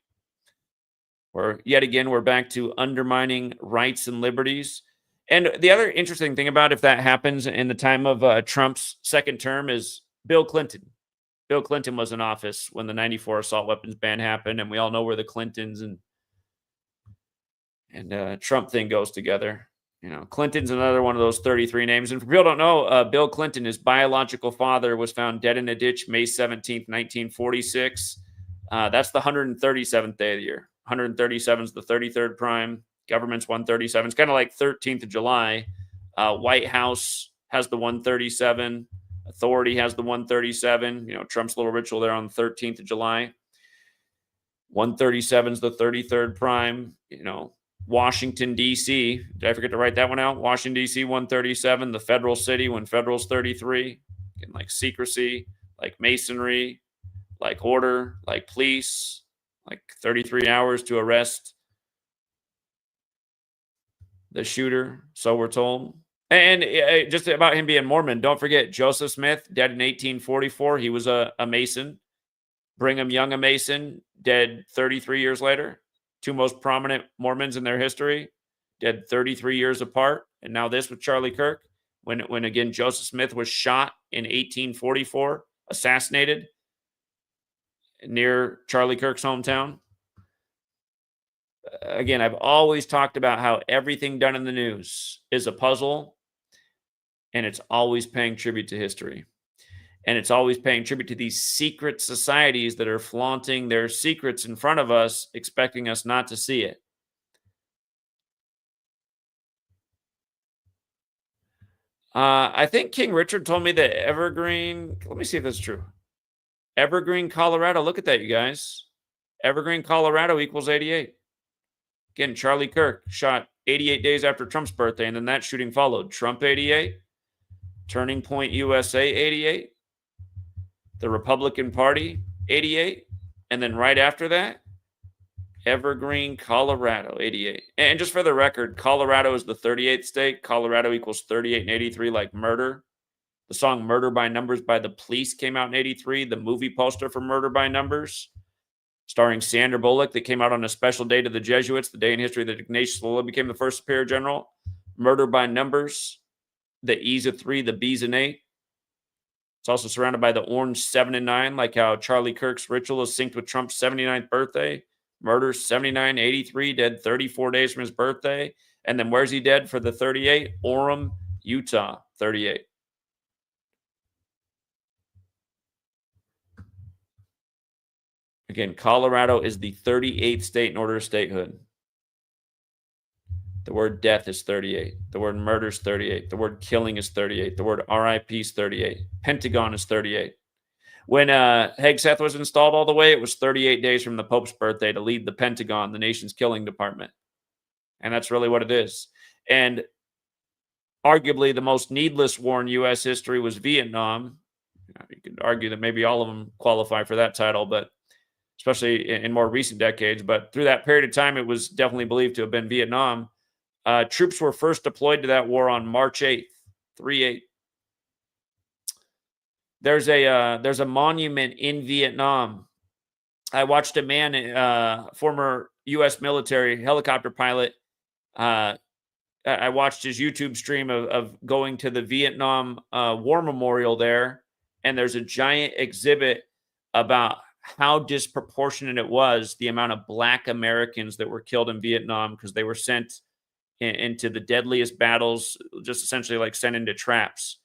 Or yet again, we're back to undermining rights and liberties. And the other interesting thing about if that happens in the time of Trump's second term is Bill Clinton. Bill Clinton was in office when the 94 assault weapons ban happened, and we all know where the Clintons and Trump thing goes together. You know, Clinton's another one of those 33 names. And for people who don't know, Bill Clinton, his biological father, was found dead in a ditch May 17th, 1946. That's the 137th day of the year. 137 is the 33rd prime. Government's 137. It's kind of like 13th of July. White House has the 137. Authority has the 137. You know, Trump's little ritual there on the 13th of July. 137 is the 33rd prime. You know, Washington, D.C. Did I forget to write that one out? Washington, D.C., 137. The federal city when federal's 33. Again, like secrecy, like masonry, like order, like police, like 33 hours to arrest the shooter, so we're told. And just about him being Mormon, don't forget Joseph Smith, dead in 1844. He was a Mason. Brigham Young, a Mason, dead 33 years later. Two most prominent Mormons in their history, dead 33 years apart. And now this with Charlie Kirk, when again Joseph Smith was shot in 1844, assassinated near Charlie Kirk's hometown. Again, I've always talked about how everything done in the news is a puzzle, and it's always paying tribute to history. And it's always paying tribute to these secret societies that are flaunting their secrets in front of us, expecting us not to see it. I think King Richard told me that Evergreen, let me see if that's true. Evergreen, Colorado. Look at that, you guys. Evergreen, Colorado equals 88. Again, Charlie Kirk shot 88 days after Trump's birthday, and then that shooting followed. Trump 88, Turning Point USA 88, the Republican Party 88, and then right after that, Evergreen, Colorado 88. And just for the record, Colorado is the 38th state. Colorado equals 38 and 83, like murder. The song Murder by Numbers by the Police came out in 83. The movie poster for Murder by Numbers, starring Sandra Bullock, that came out on a special day to the Jesuits, the day in history that Ignatius Loyola became the first superior general. Murder by Numbers, the E's of 3, the B's and 8. It's also surrounded by the orange 7 and 9, like how Charlie Kirk's ritual is synced with Trump's 79th birthday. Murder 79, 83, dead 34 days from his birthday. And then where's he dead for the 38? Orem, Utah, 38. Again, Colorado is the 38th state in order of statehood. The word death is 38. The word murder is 38. The word killing is 38. The word RIP is 38. Pentagon is 38. When Hegseth was installed all the way, it was 38 days from the Pope's birthday to lead the Pentagon, the nation's killing department. And that's really what it is. And arguably the most needless war in U.S. history was Vietnam. You could argue that maybe all of them qualify for that title, but especially in more recent decades. But through that period of time, it was definitely believed to have been Vietnam. Troops were first deployed to that war on March 8th, 3/8. There's a monument in Vietnam. I watched a man, former U.S. military helicopter pilot. I watched his YouTube stream of going to the Vietnam War Memorial there, and there's a giant exhibit about how disproportionate it was, the amount of Black Americans that were killed in Vietnam because they were sent into the deadliest battles, just essentially like sent into traps.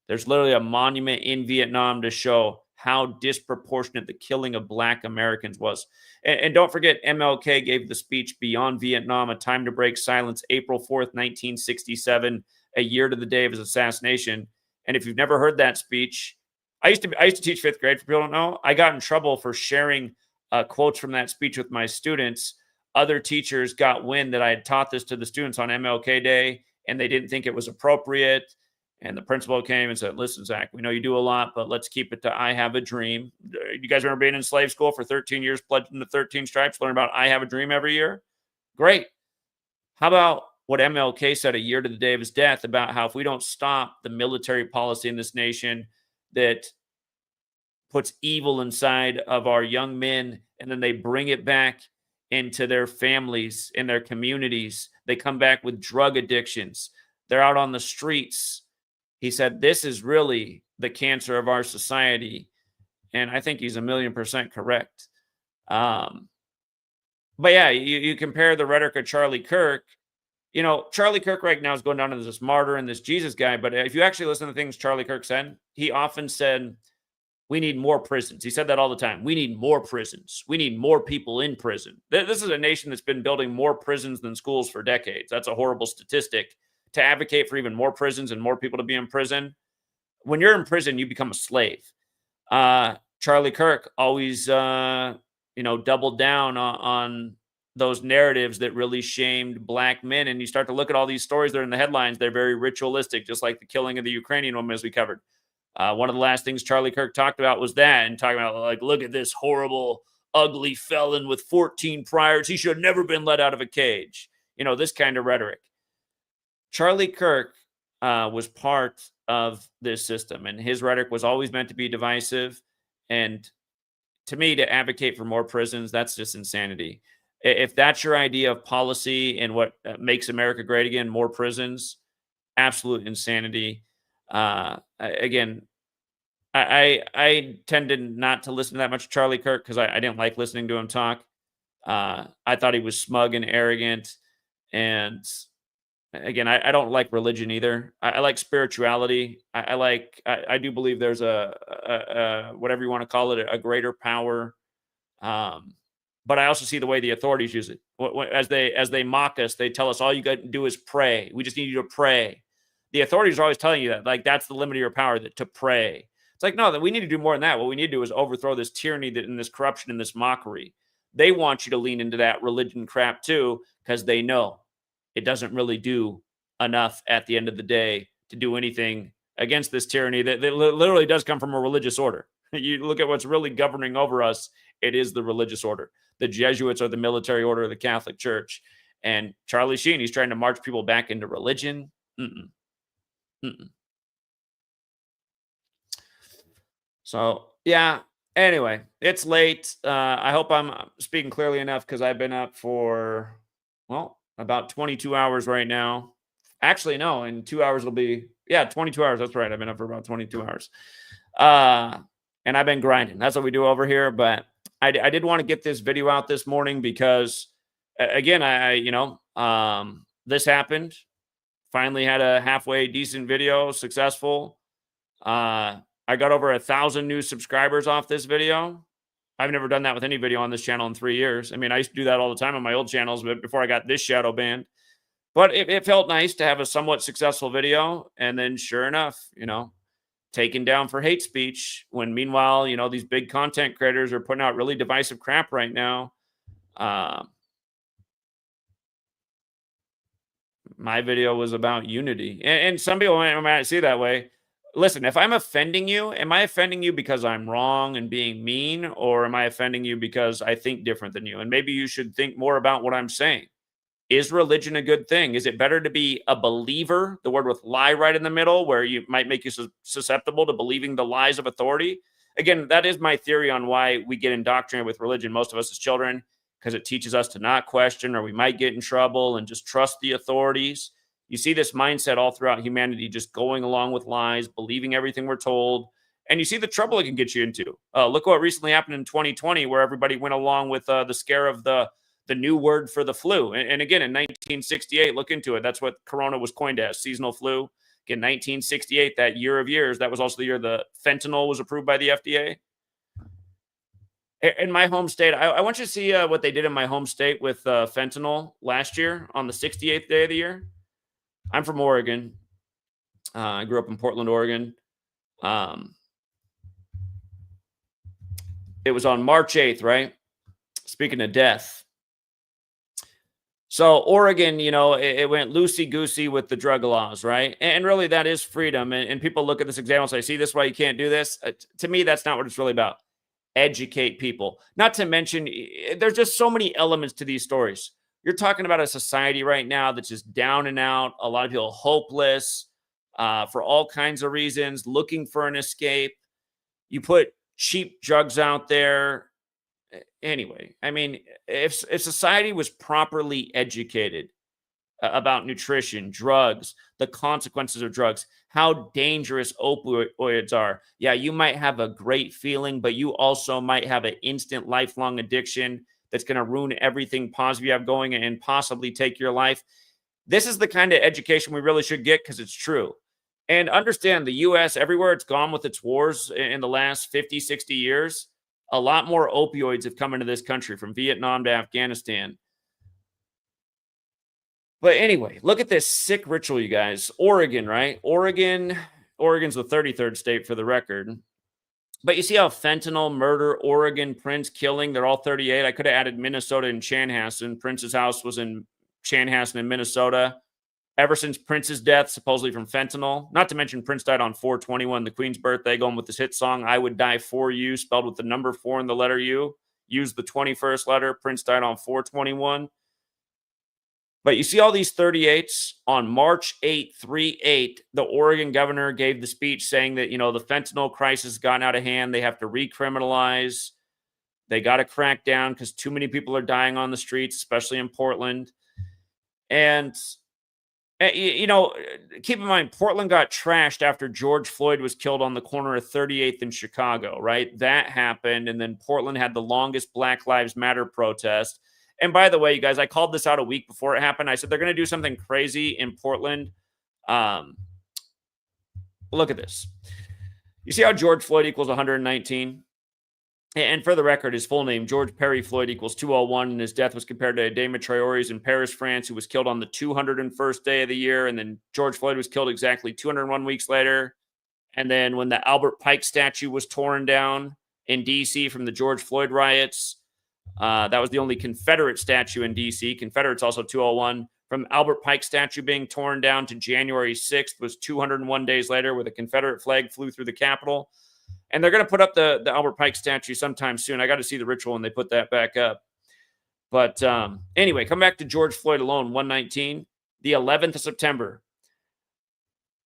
There's literally a monument in Vietnam to show how disproportionate the killing of Black Americans was. And don't forget, MLK gave the speech Beyond Vietnam, A Time to Break Silence, April 4th, 1967, a year to the day of his assassination. And if you've never heard that speech, I used to teach fifth grade, for people who don't know. I got in trouble for sharing quotes from that speech with my students. Other teachers got wind that I had taught this to the students on MLK Day, and they didn't think it was appropriate. And the principal came and said, listen, Zach, we know you do a lot, but let's keep it to I Have a Dream. You guys remember being in slave school for 13 years, pledging the 13 stripes, learn about I Have a Dream every year? Great. How about what MLK said a year to the day of his death about how if we don't stop the military policy in this nation that puts evil inside of our young men, and then they bring it back into their families, in their communities, they come back with drug addictions, they're out on the streets. He said, this is really the cancer of our society. And I think he's 1,000,000% correct. But yeah, you compare the rhetoric of Charlie Kirk. You know, Charlie Kirk right now is going down as this martyr and this Jesus guy. But if you actually listen to things Charlie Kirk said, he often said, we need more prisons. He said that all the time. We need more prisons. We need more people in prison. This is a nation that's been building more prisons than schools for decades. That's a horrible statistic. To advocate for even more prisons and more people to be in prison. When you're in prison, you become a slave. Charlie Kirk always, doubled down on those narratives that really shamed Black men. And you start to look at all these stories that are in the headlines. They're very ritualistic, just like the killing of the Ukrainian woman, as we covered. One of the last things Charlie Kirk talked about was that, and talking about, like, look at this horrible, ugly felon with 14 priors. He should have never been let out of a cage. You know, this kind of rhetoric. Charlie Kirk was part of this system, and his rhetoric was always meant to be divisive. And to me, to advocate for more prisons, that's just insanity. If that's your idea of policy and what makes America great again, more prisons, absolute insanity. Again, I tended not to listen to that much Charlie Kirk because I didn't like listening to him talk. I thought he was smug and arrogant. And again, I don't like religion either. I like spirituality. I do believe there's a whatever you want to call it, a greater power. But I also see the way the authorities use it. As they mock us, they tell us all you got to do is pray. We just need you to pray. The authorities are always telling you that, like, that's the limit of your power, to pray. It's like, no, that we need to do more than that. What we need to do is overthrow this tyranny and this corruption and this mockery. They want you to lean into that religion crap too, because they know it doesn't really do enough at the end of the day to do anything against this tyranny that literally does come from a religious order. You look at what's really governing over us, it is the religious order. The Jesuits are the military order of the Catholic Church. And Charlie Sheen, he's trying to march people back into religion. So, yeah. Anyway, it's late. I hope I'm speaking clearly enough because I've been up for, well, about 22 hours right now. Actually, no, in 2 hours it'll be, 22 hours. That's right. I've been up for about 22 hours. And I've been grinding. That's what we do over here. But I did want to get this video out this morning because, again, this happened. Finally had a halfway decent video, successful. I got over 1,000 new subscribers off this video. I've never done that with any video on this channel in 3 years. I mean, I used to do that all the time on my old channels, but before I got this shadow banned. But it felt nice to have a somewhat successful video. And then sure enough, taken down for hate speech when meanwhile, these big content creators are putting out really divisive crap right now. My video was about unity. And some people might see it that way. Listen, if I'm offending you, am I offending you because I'm wrong and being mean, or am I offending you because I think different than you? And maybe you should think more about what I'm saying. Is religion a good thing? Is it better to be a believer, the word with lie right in the middle, where you might make you susceptible to believing the lies of authority? Again, that is my theory on why we get indoctrinated with religion, most of us as children, because it teaches us to not question, or we might get in trouble and just trust the authorities. You see this mindset all throughout humanity, just going along with lies, believing everything we're told. And you see the trouble it can get you into. Look what recently happened in 2020, where everybody went along with the scare of the the new word for the flu. And again, in 1968, look into it. That's what Corona was coined as, seasonal flu. Again, 1968, that year of years, that was also the year the fentanyl was approved by the FDA. In my home state, I want you to see what they did in my home state with fentanyl last year on the 68th day of the year. I'm from Oregon. I grew up in Portland, Oregon. It was on March 8th, right? Speaking of death. So Oregon, it went loosey-goosey with the drug laws, right? And really that is freedom. And people look at this example and say, see, this is why you can't do this. To me, that's not what it's really about. Educate people. Not to mention, there's just so many elements to these stories. You're talking about a society right now that's just down and out. A lot of people hopeless for all kinds of reasons, looking for an escape. You put cheap drugs out there. Anyway, I mean, if society was properly educated about nutrition, drugs, the consequences of drugs, how dangerous opioids are. Yeah, you might have a great feeling, but you also might have an instant lifelong addiction that's going to ruin everything positive you have going and possibly take your life. This is the kind of education we really should get because it's true. And understand the U.S., everywhere it's gone with its wars in the last 50, 60 years, a lot more opioids have come into this country from Vietnam to Afghanistan. But anyway, look at this sick ritual, you guys. Oregon, right? Oregon's the 33rd state for the record. But you see how fentanyl, murder, Oregon, Prince killing, they're all 38. I could have added Minnesota and Chanhassen. Prince's house was in Chanhassen in Minnesota. Ever since Prince's death, supposedly from fentanyl. Not to mention Prince died on 4/21, the Queen's birthday, going with his hit song, I Would Die For You, spelled with the number 4 and the letter U. Used the 21st letter. Prince died on 4/21. But you see all these 38s on March 8, 3/8, the Oregon governor gave the speech saying that, the fentanyl crisis has gotten out of hand. They have to recriminalize. They got to crack down because too many people are dying on the streets, especially in Portland. And, keep in mind, Portland got trashed after George Floyd was killed on the corner of 38th in Chicago, right? That happened. And then Portland had the longest Black Lives Matter protest. And by the way, you guys, I called this out a week before it happened. I said they're going to do something crazy in Portland. Look at this. You see how George Floyd equals 119? And for the record, his full name, George Perry Floyd, equals 201, and his death was compared to Dame Traore's in Paris, France, who was killed on the 201st day of the year. And then George Floyd was killed exactly 201 weeks later. And then when the Albert Pike statue was torn down in D.C. from the George Floyd riots, that was the only Confederate statue in D.C. Confederates also 201. From Albert Pike statue being torn down to January 6th was 201 days later, where the Confederate flag flew through the Capitol. And they're going to put up the Albert Pike statue sometime soon. I got to see the ritual when they put that back up. But anyway, come back to George Floyd alone, 119. The 11th of September.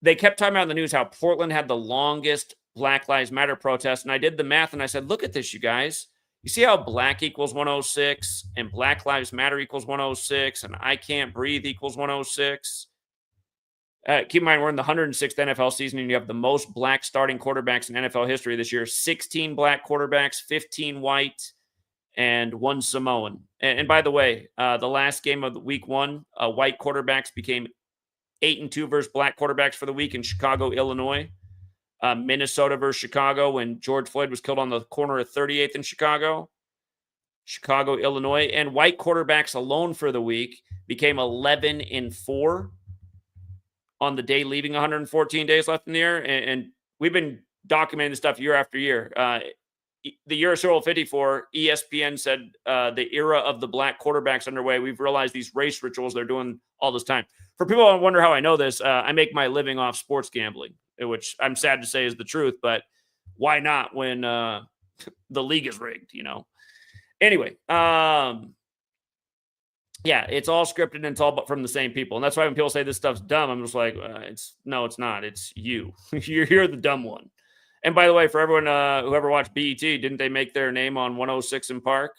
They kept talking about in the news how Portland had the longest Black Lives Matter protest. And I did the math and I said, look at this, you guys. You see how black equals 106 and Black Lives Matter equals 106 and I Can't Breathe equals 106? Keep in mind, we're in the 106th NFL season, and you have the most black starting quarterbacks in NFL history this year. 16 black quarterbacks, 15 white, and 1 Samoan. And by the way, the last game of week 1, white quarterbacks became 8-2 versus black quarterbacks for the week in Chicago, Illinois. Minnesota versus Chicago when George Floyd was killed on the corner of 38th in Chicago. Chicago, Illinois. And white quarterbacks alone for the week became 11-4. On the day leaving 114 days left in the year. And we've been documenting this stuff year after year. The year of Super Bowl 54, ESPN said the era of the black quarterbacks underway. We've realized these race rituals they're doing all this time. For people who wonder how I know this, I make my living off sports gambling, which I'm sad to say is the truth, but why not when the league is rigged, Anyway, yeah, it's all scripted and it's all from the same people. And that's why when people say this stuff's dumb, I'm just like, it's not. It's you. You're the dumb one. And by the way, for everyone who ever watched BET, didn't they make their name on 106 in Park?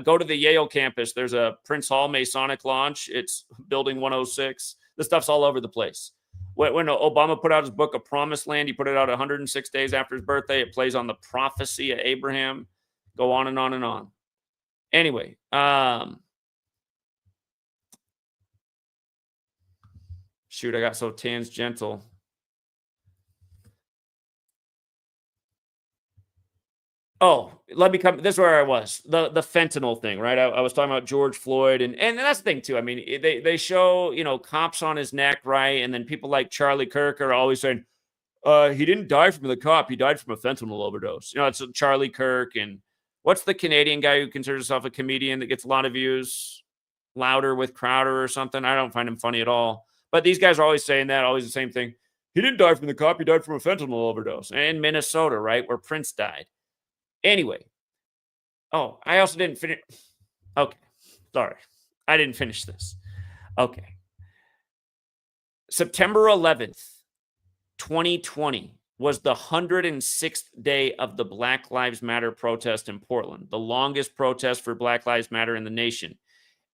Go to the Yale campus. There's a Prince Hall Masonic launch. It's building 106. This stuff's all over the place. When Obama put out his book, A Promised Land, he put it out 106 days after his birthday. It plays on the prophecy of Abraham. Go on and on and on. Anyway, Shoot, I got so tangential. Oh, let me come. This is where I was. The fentanyl thing, right? I was talking about George Floyd, and that's the thing too. I mean, they show, you know, cops on his neck, right? And then people like Charlie Kirk are always saying, he didn't die from the cop. He died from a fentanyl overdose. You know, it's Charlie Kirk. And what's the Canadian guy who considers himself a comedian that gets a lot of views? Louder with Crowder or something. I don't find him funny at all. But these guys are always saying that, always the same thing. He didn't die from the cop. He died from a fentanyl overdose. In Minnesota, right, where Prince died. Anyway. Oh, I also didn't finish. Okay. Sorry. I didn't finish this. Okay. September 11th, 2020 was the 106th day of the Black Lives Matter protest in Portland, the longest protest for Black Lives Matter in the nation.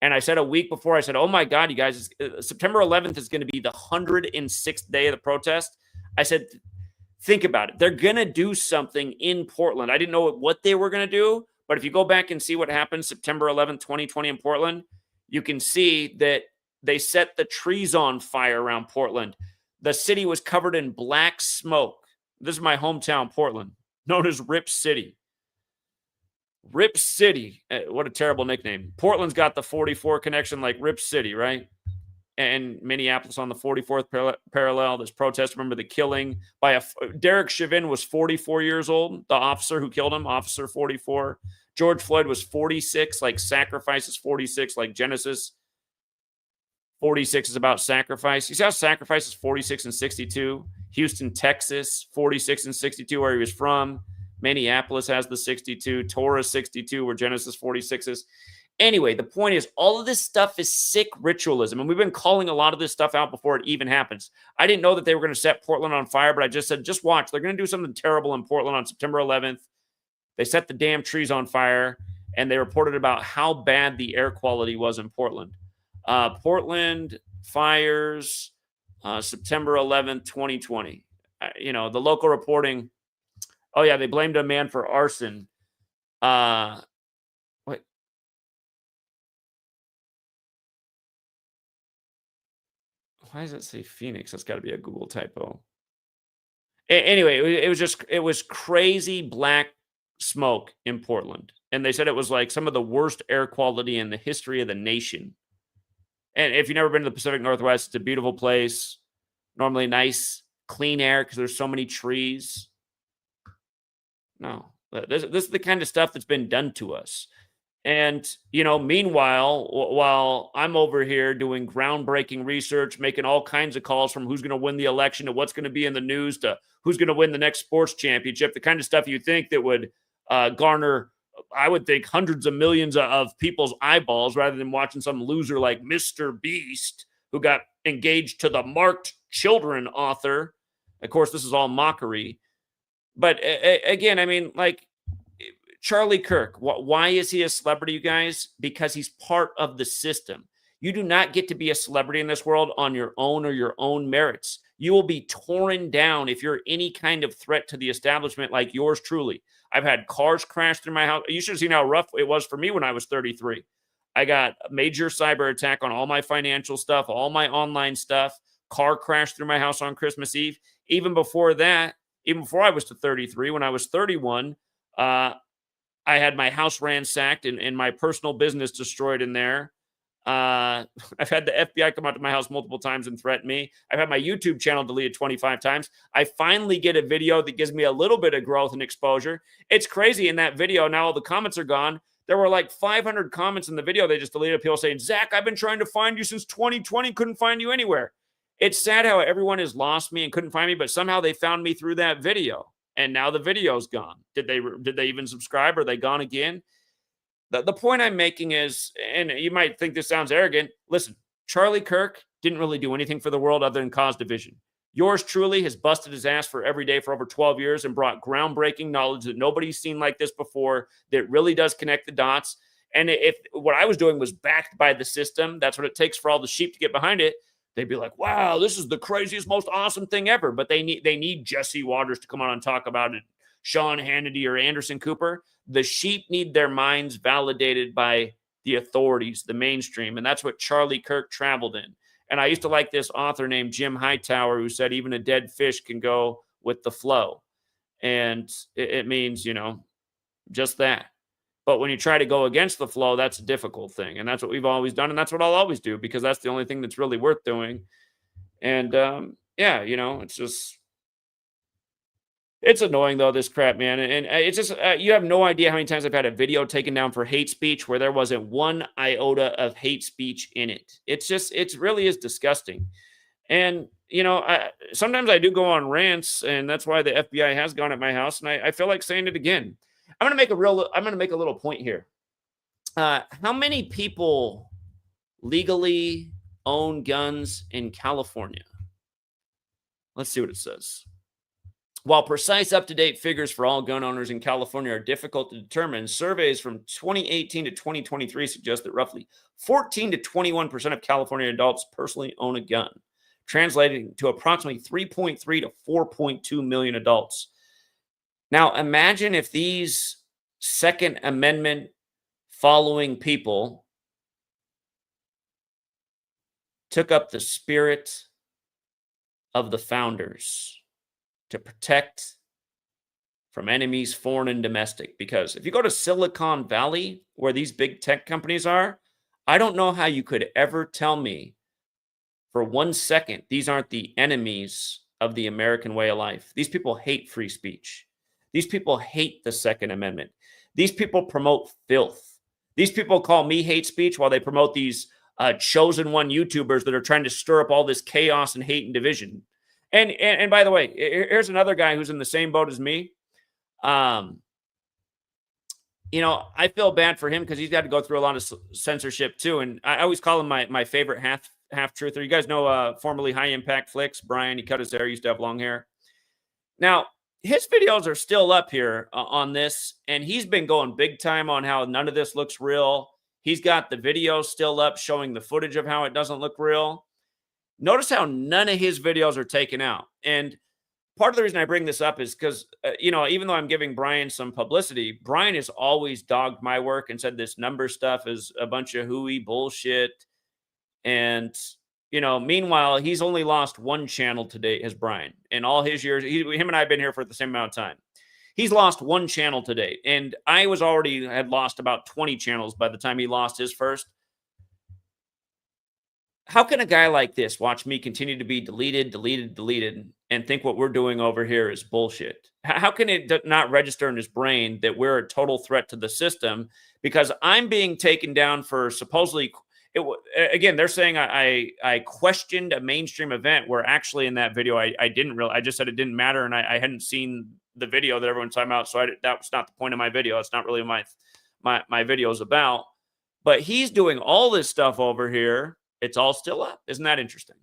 And I said a week before, I said, oh my God, you guys, September 11th is going to be the 106th day of the protest. I said, think about it. They're going to do something in Portland. I didn't know what they were going to do, but if you go back and see what happened September 11th, 2020 in Portland, you can see that they set the trees on fire around Portland. The city was covered in black smoke. This is my hometown, Portland, known as Rip City. Rip City. What a terrible nickname. Portland's got the 44 connection like Rip City, right? And Minneapolis on the 44th parallel. This protest, remember the killing by Derek Chauvin was 44 years old, the officer who killed him, officer 44. George Floyd was 46, like sacrifice is 46, like Genesis. 46 is about sacrifice. You see how sacrifice is 46 and 62? Houston, Texas, 46 and 62, where he was from. Minneapolis has the 62. Torah 62, where Genesis 46 is. Anyway, the point is, all of this stuff is sick ritualism, and we've been calling a lot of this stuff out before it even happens. I didn't know that they were going to set Portland on fire, but I just said, just watch. They're going to do something terrible in Portland on September 11th. They set the damn trees on fire, and they reported about how bad the air quality was in Portland. Portland fires, September 11th, 2020. You know, the local reporting, oh yeah, they blamed a man for arson. What? Why does it say Phoenix? That's got to be a Google typo. Anyway, it was crazy black smoke in Portland. And they said it was like some of the worst air quality in the history of the nation. And if you've never been to the Pacific Northwest, it's a beautiful place. Normally nice, clean air because there's so many trees. No, this is the kind of stuff that's been done to us. And, you know, meanwhile, while I'm over here doing groundbreaking research, making all kinds of calls from who's going to win the election to what's going to be in the news to who's going to win the next sports championship, the kind of stuff you think that would garner, I would think, hundreds of millions of people's eyeballs rather than watching some loser like Mr. Beast who got engaged to the marked children author. Of course, this is all mockery. But again, I mean, like, Charlie Kirk, why is he a celebrity, you guys? Because he's part of the system. You do not get to be a celebrity in this world on your own or your own merits. You will be torn down if you're any kind of threat to the establishment like yours truly. I've had cars crashed in my house. You should have seen how rough it was for me when I was 33. I got a major cyber attack on all my financial stuff, all my online stuff. Car crashed through my house on Christmas Eve. Even before that, even before I was to 33, when I was 31, I had my house ransacked and my personal business destroyed in there. I've had the FBI come out to my house multiple times and threaten me. I've had my YouTube channel deleted 25 times. I finally get a video that gives me a little bit of growth and exposure. It's crazy in that video. Now all the comments are gone. There were like 500 comments in the video they just deleted. People saying, Zach, I've been trying to find you since 2020. Couldn't find you anywhere. It's sad how everyone has lost me and couldn't find me, but somehow they found me through that video. And now the video's gone. Did they even subscribe? Are they gone again? The point I'm making is, and you might think this sounds arrogant, listen, Charlie Kirk didn't really do anything for the world other than cause division. Yours truly has busted his ass for every day for over 12 years and brought groundbreaking knowledge that nobody's seen like this before, that really does connect the dots. And if what I was doing was backed by the system, that's what it takes for all the sheep to get behind it, they'd be like, wow, this is the craziest, most awesome thing ever. But they need Jesse Waters to come on and talk about it, Sean Hannity or Anderson Cooper. The sheep need their minds validated by the authorities, the mainstream. And that's what Charlie Kirk traveled in. And I used to like this author named Jim Hightower who said even a dead fish can go with the flow. And it means, just that. But when you try to go against the flow, that's a difficult thing. And that's what we've always done. And that's what I'll always do, because that's the only thing that's really worth doing. And yeah, it's annoying though, this crap, man. And it's just, you have no idea how many times I've had a video taken down for hate speech where there wasn't one iota of hate speech in it. It really is disgusting. And, sometimes I do go on rants, and that's why the FBI has gone at my house. And I feel like saying it again. I'm going to make a little point here. How many people legally own guns in California? Let's see what it says. While precise, up-to-date figures for all gun owners in California are difficult to determine, surveys from 2018 to 2023 suggest that roughly 14 to 21% of California adults personally own a gun, translating to approximately 3.3 to 4.2 million adults. Now, imagine if these Second Amendment following people took up the spirit of the founders to protect from enemies, foreign and domestic. Because if you go to Silicon Valley, where these big tech companies are, I don't know how you could ever tell me for 1 second these aren't the enemies of the American way of life. These people hate free speech. These people hate the Second Amendment. These people promote filth. These people call me hate speech while they promote these chosen one YouTubers that are trying to stir up all this chaos and hate and division. And by the way, here's another guy who's in the same boat as me. I feel bad for him because he's got to go through a lot of censorship too. And I always call him my favorite half-truther. You guys know formerly High Impact Flicks, Brian. He cut his hair, he used to have long hair. Now, his videos are still up here on this, and he's been going big time on how none of this looks real. He's got the videos still up showing the footage of how it doesn't look real. Notice how none of his videos are taken out. And part of the reason I bring this up is because, even though I'm giving Brian some publicity, Brian has always dogged my work and said this number stuff is a bunch of hooey bullshit. And, meanwhile, he's only lost one channel to date, has Brian. In all his years, him and I have been here for the same amount of time. He's lost one channel to date. And I had lost about 20 channels by the time he lost his first. How can a guy like this watch me continue to be deleted, and think what we're doing over here is bullshit? How can it not register in his brain that we're a total threat to the system because I'm being taken down for supposedly... Again, they're saying I questioned a mainstream event where actually in that video I didn't really. I just said it didn't matter, and I hadn't seen the video that everyone's talking about, so that was not the point of my video. It's not really my video is about. But he's doing all this stuff over here. It's all still up. Isn't that interesting?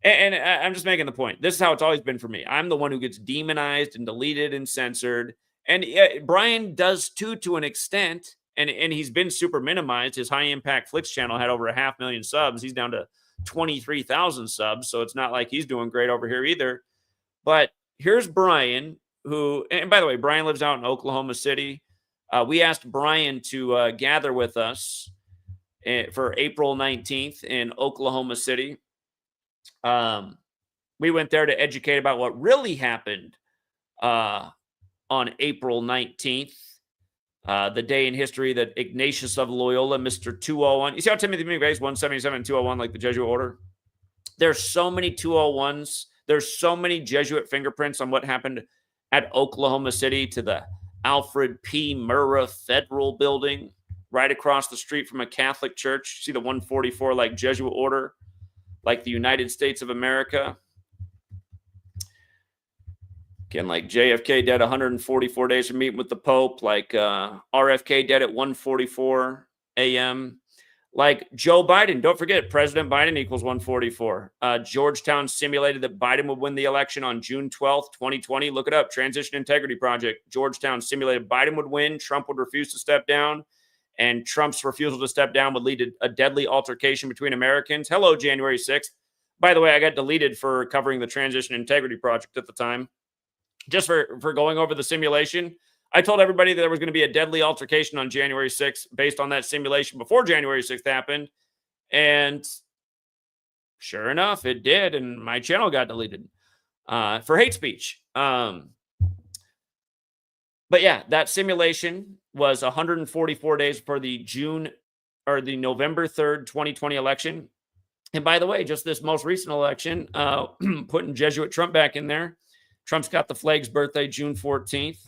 And I'm just making the point. This is how it's always been for me. I'm the one who gets demonized and deleted and censored, and Brian does too, to an extent. And he's been super minimized. His High Impact Flicks channel had over 500,000 subs. He's down to 23,000 subs. So it's not like he's doing great over here either. But here's Brian, who, and by the way, Brian lives out in Oklahoma City. We asked Brian to gather with us for April 19th in Oklahoma City. We went there to educate about what really happened on April 19th. The day in history that Ignatius of Loyola, Mr. 201. You see how Timothy McVeigh's 177 201 like the Jesuit order? There's so many 201s. There's so many Jesuit fingerprints on what happened at Oklahoma City to the Alfred P. Murrah Federal Building right across the street from a Catholic church. See the 144 like Jesuit order, like the United States of America. Again, like JFK dead 144 days from meeting with the Pope, like RFK dead at 1:44 a.m. Like Joe Biden, don't forget, President Biden equals 144. Georgetown simulated that Biden would win the election on June 12th, 2020. Look it up, Transition Integrity Project. Georgetown simulated Biden would win, Trump would refuse to step down, and Trump's refusal to step down would lead to a deadly altercation between Americans. Hello, January 6th. By the way, I got deleted for covering the Transition Integrity Project at the time. Just for going over the simulation. I told everybody that there was going to be a deadly altercation on January 6th based on that simulation before January 6th happened. And Sure enough, it did, and my channel got deleted for hate speech. But yeah, that simulation was 144 days for the November 3rd, 2020 election. And by the way, just this most recent election, putting Jesuit Trump back in there. Trump's got the flag's birthday, June 14th.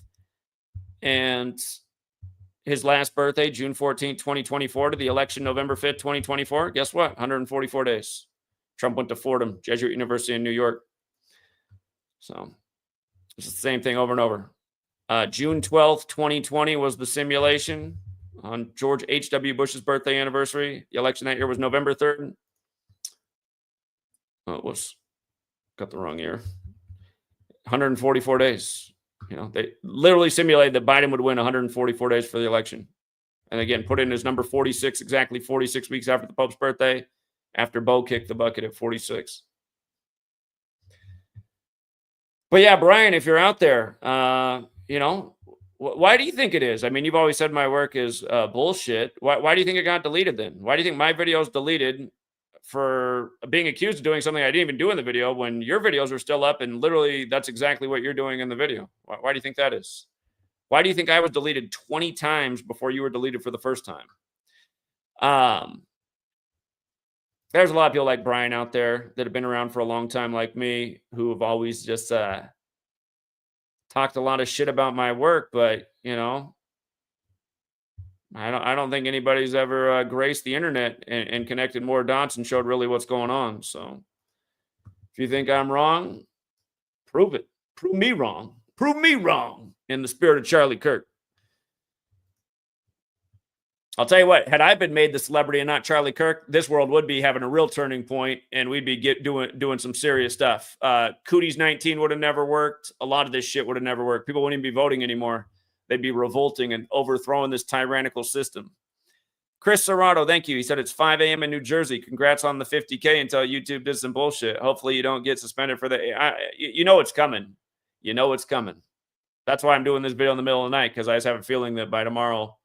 And his last birthday, June 14th, 2024, to the election, November 5th, 2024. Guess what? 144 days. Trump went to Fordham, Jesuit University in New York. So it's the same thing over and over. June 12th, 2020 was the simulation on George H.W. Bush's birthday anniversary. The election that year was November 3rd. Oh, it was, got the wrong year. 144 days. You know, they literally simulated that Biden would win 144 days for the election. And again, put in his number 46, exactly 46 weeks after the Pope's birthday, after Bo kicked the bucket at 46. But yeah, Brian, if you're out there, you know, why do you think it is? I mean, you've always said my work is bullshit. Why do you think it got deleted then? Why do you think my video is deleted for being accused of doing something I didn't even do in the video when your videos are still up and literally that's exactly what you're doing in the video? Why do you think that is? Why do you think I was deleted 20 times before you were deleted for the first time? There's a lot of people like Brian out there that have been around for a long time like me who have always just talked a lot of shit about my work, but you know, I don't think anybody's ever graced the internet and connected more dots and showed really what's going on. So if you think I'm wrong, prove it. Prove me wrong. Prove me wrong in the spirit of Charlie Kirk. I'll tell you what, had I been made the celebrity and not Charlie Kirk, this world would be having a real turning point and we'd be doing some serious stuff. Cooties 19 would have never worked. A lot of this shit would have never worked. People wouldn't even be voting anymore. They'd be revolting and overthrowing this tyrannical system. Chris Serrato, thank you. He said it's 5 a.m. in New Jersey. Congrats on the 50K until YouTube did some bullshit. Hopefully you don't get suspended for that. You know it's coming. You know it's coming. That's why I'm doing this video in the middle of the night, because I just have a feeling that by tomorrow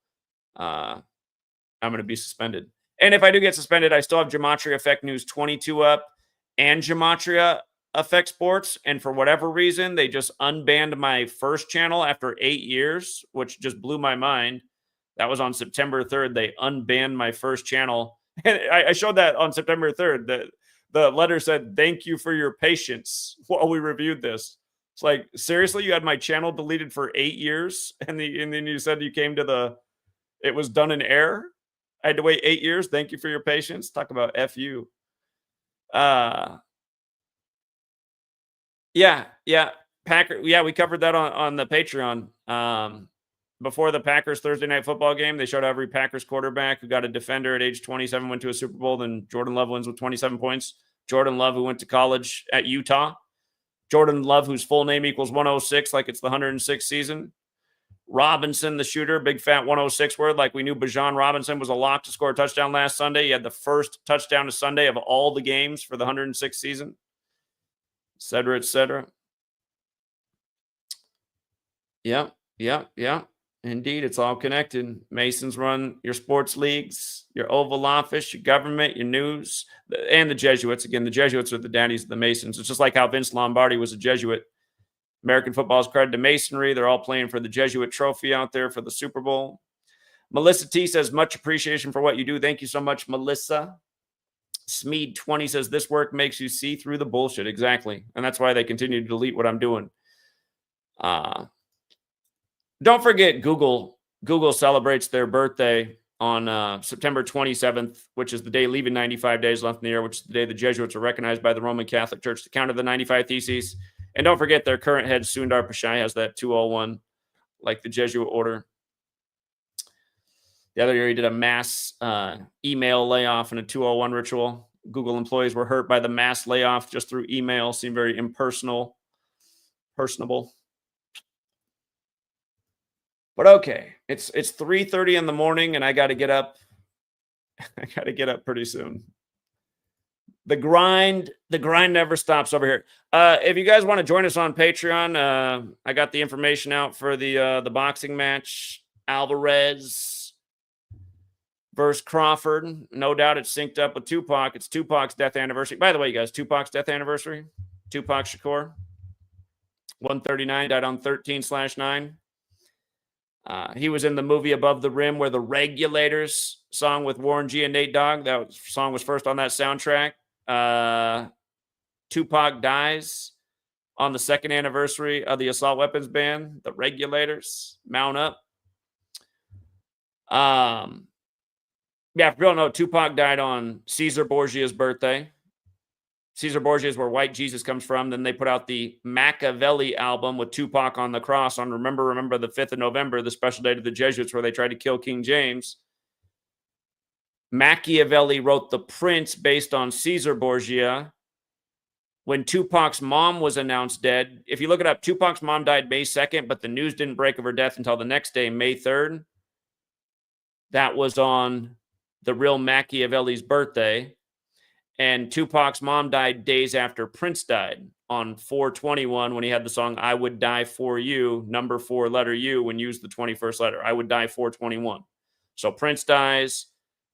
I'm going to be suspended. And if I do get suspended, I still have GematriaEffectNews 22 up and Gematria Effect Sports, and for whatever reason they just unbanned my first channel after 8 years, which just blew my mind. That was on September 3rd. They unbanned my first channel, and I showed that on September 3rd. The letter said, "Thank you for your patience while we reviewed this." It's like, seriously, you had my channel deleted for 8 years, and then you said you came to it was done in error. I had to wait 8 years. Thank you for your patience. Talk about F you. Yeah. Packer. Yeah, we covered that on the Patreon. Before the Packers Thursday night football game, they showed every Packers quarterback who got a defender at age 27 went to a Super Bowl. Then Jordan Love wins with 27 points. Jordan Love, who went to college at Utah. Jordan Love, whose full name equals 106, like it's the 106th season. Robinson, the shooter, big fat 106 word, like we knew Bijan Robinson was a lock to score a touchdown last Sunday. He had the first touchdown to Sunday of all the games for the 106th season. Et cetera, et cetera. Yeah. Indeed, it's all connected. Masons run your sports leagues, your Oval Office, your government, your news, and the Jesuits. Again, the Jesuits are the daddies of the Masons. It's just like how Vince Lombardi was a Jesuit. American football is credited to Masonry. They're all playing for the Jesuit trophy out there for the Super Bowl. Melissa T says, much appreciation for what you do. Thank you so much, Melissa. Smeed 20 says, this work makes you see through the bullshit. Exactly. And that's why they continue to delete what I'm doing. Don't forget, Google celebrates their birthday on September 27th, which is the day leaving 95 days left in the year, which is the day the Jesuits are recognized by the Roman Catholic Church to counter the 95 Theses. And don't forget, their current head, Sundar Pichai, has that 201, like the Jesuit order. The other year, he did a mass email layoff and a 201 ritual. Google employees were hurt by the mass layoff just through email. Seemed very personable. But okay, it's 3:30 in the morning, and I got to get up. I got to get up pretty soon. The grind never stops over here. If you guys want to join us on Patreon, I got the information out for the boxing match. Alvarez versus Crawford. No doubt it's synced up with Tupac. It's Tupac's death anniversary. By the way, you guys, Tupac's death anniversary. Tupac Shakur. 139, died on 13/9. He was in the movie Above the Rim, where the Regulators song with Warren G and Nate Dogg, that song was first on that soundtrack. Tupac dies on the 2nd anniversary of the assault weapons ban. The Regulators, mount up. Yeah, if you don't know, Tupac died on Caesar Borgia's birthday. Caesar Borgia is where White Jesus comes from. Then they put out the Machiavelli album with Tupac on the cross on Remember the 5th of November, the special day to the Jesuits where they tried to kill King James. Machiavelli wrote The Prince based on Caesar Borgia. When Tupac's mom was announced dead, if you look it up, Tupac's mom died May 2nd, but the news didn't break of her death until the next day, May 3rd. That was on the real Machiavelli's birthday. And Tupac's mom died days after Prince died on 4/21 when he had the song I Would Die For You, number 4, letter U, when used the 21st letter. I would die 4/21. So Prince dies.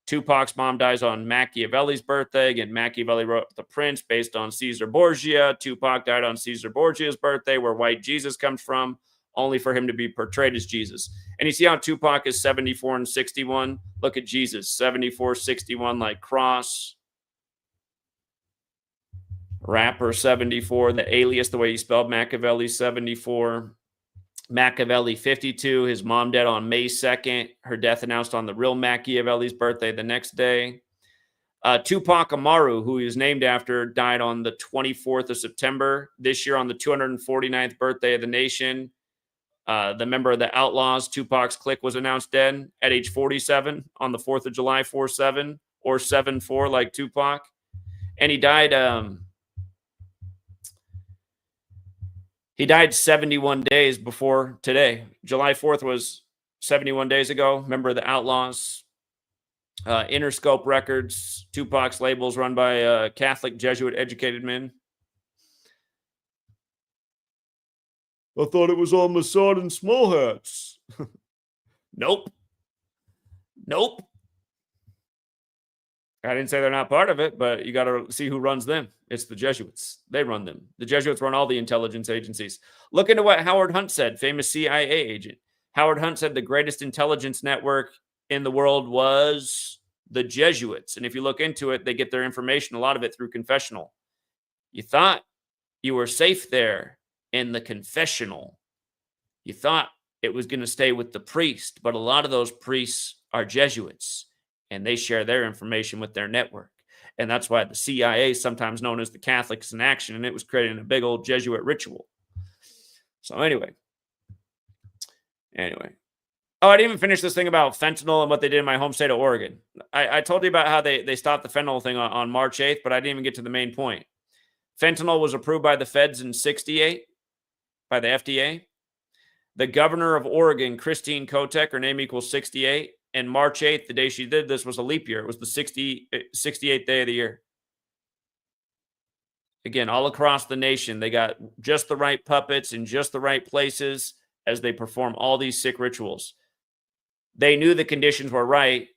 Tupac's mom dies on Machiavelli's birthday. Again, Machiavelli wrote The Prince based on Caesar Borgia. Tupac died on Caesar Borgia's birthday, where White Jesus comes from, only for him to be portrayed as Jesus. And you see how Tupac is 74 and 61? Look at Jesus, 74, 61, like cross. Rapper 74, the alias, the way he spelled Machiavelli, 74. Machiavelli 52, his mom dead on May 2nd. Her death announced on the real Machiavelli's birthday the next day. Tupac Amaru, who he was named after, died on the 24th of September this year on the 249th birthday of the nation. The member of the Outlaws, Tupac's clique, was announced dead at age 47 on the 4th of July, 4/7, or 7/4 like Tupac. And he died... He died 71 days before today. July 4th was 71 days ago. Remember the Outlaws. Interscope Records, Tupac's labels run by Catholic Jesuit educated men. I thought it was all Mossad and small hats. Nope. I didn't say they're not part of it, but you got to see who runs them. It's the Jesuits. They run them. The Jesuits run all the intelligence agencies. Look into what Howard Hunt said, famous CIA agent. Howard Hunt said the greatest intelligence network in the world was the Jesuits. And if you look into it, they get their information, a lot of it through confessional. You thought you were safe there in the confessional. You thought it was going to stay with the priest, but a lot of those priests are Jesuits. And they share their information with their network. And that's why the CIA is sometimes known as the Catholics in Action, and it was creating a big old Jesuit ritual. So anyway. Oh, I didn't even finish this thing about fentanyl and what they did in my home state of Oregon. I told you about how they stopped the fentanyl thing on March 8th, but I didn't even get to the main point. Fentanyl was approved by the feds in 68, by the FDA. The governor of Oregon, Christine Kotek, her name equals 68. And March 8th, the day she did this, was a leap year. It was the 68th day of the year. Again, all across the nation, they got just the right puppets in just the right places as they perform all these sick rituals. They knew the conditions were right.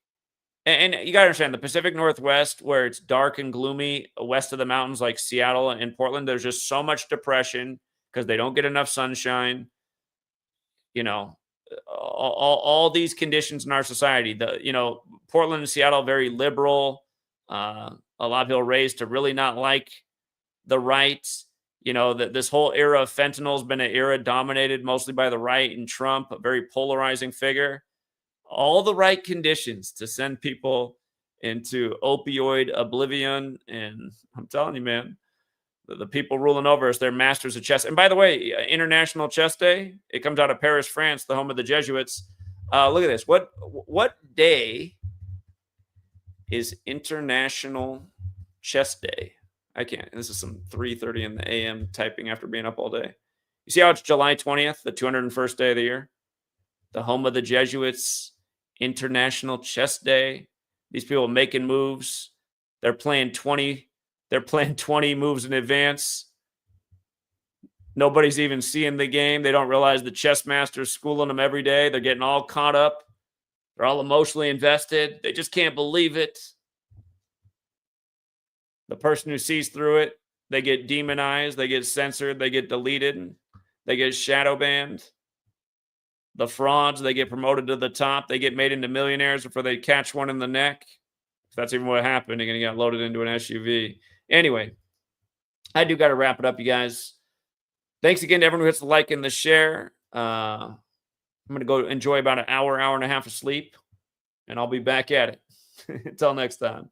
And you got to understand, the Pacific Northwest, where it's dark and gloomy, west of the mountains like Seattle and Portland, there's just so much depression because they don't get enough sunshine. You know, all these conditions in our society, Portland and Seattle, very liberal. A lot of people raised to really not like the right. This whole era of fentanyl has been an era dominated mostly by the right and Trump, a very polarizing figure. All the right conditions to send people into opioid oblivion. And I'm telling you, man, the people ruling over us, they're masters of chess. And by the way, International Chess Day, it comes out of Paris, France, the home of the Jesuits. Look at this. What day is International Chess Day? I can't. This is some 3:30 in the a.m. typing after being up all day. You see how it's July 20th, the 201st day of the year? The home of the Jesuits, International Chess Day. These people making moves. They're playing 20 moves in advance. Nobody's even seeing the game. They don't realize the chess master's schooling them every day. They're getting all caught up They're all emotionally invested. They just can't believe it. The person who sees through it, they get demonized, they get censored, they get deleted, they get shadow banned. The frauds, they get promoted to the top, they get made into millionaires before they catch one in the neck. If that's even what happened, they're going to get loaded into an SUV. Anyway, I do got to wrap it up, you guys. Thanks again to everyone who hits the like and the share. I'm going to go enjoy about an hour and a half of sleep, and I'll be back at it. Until next time.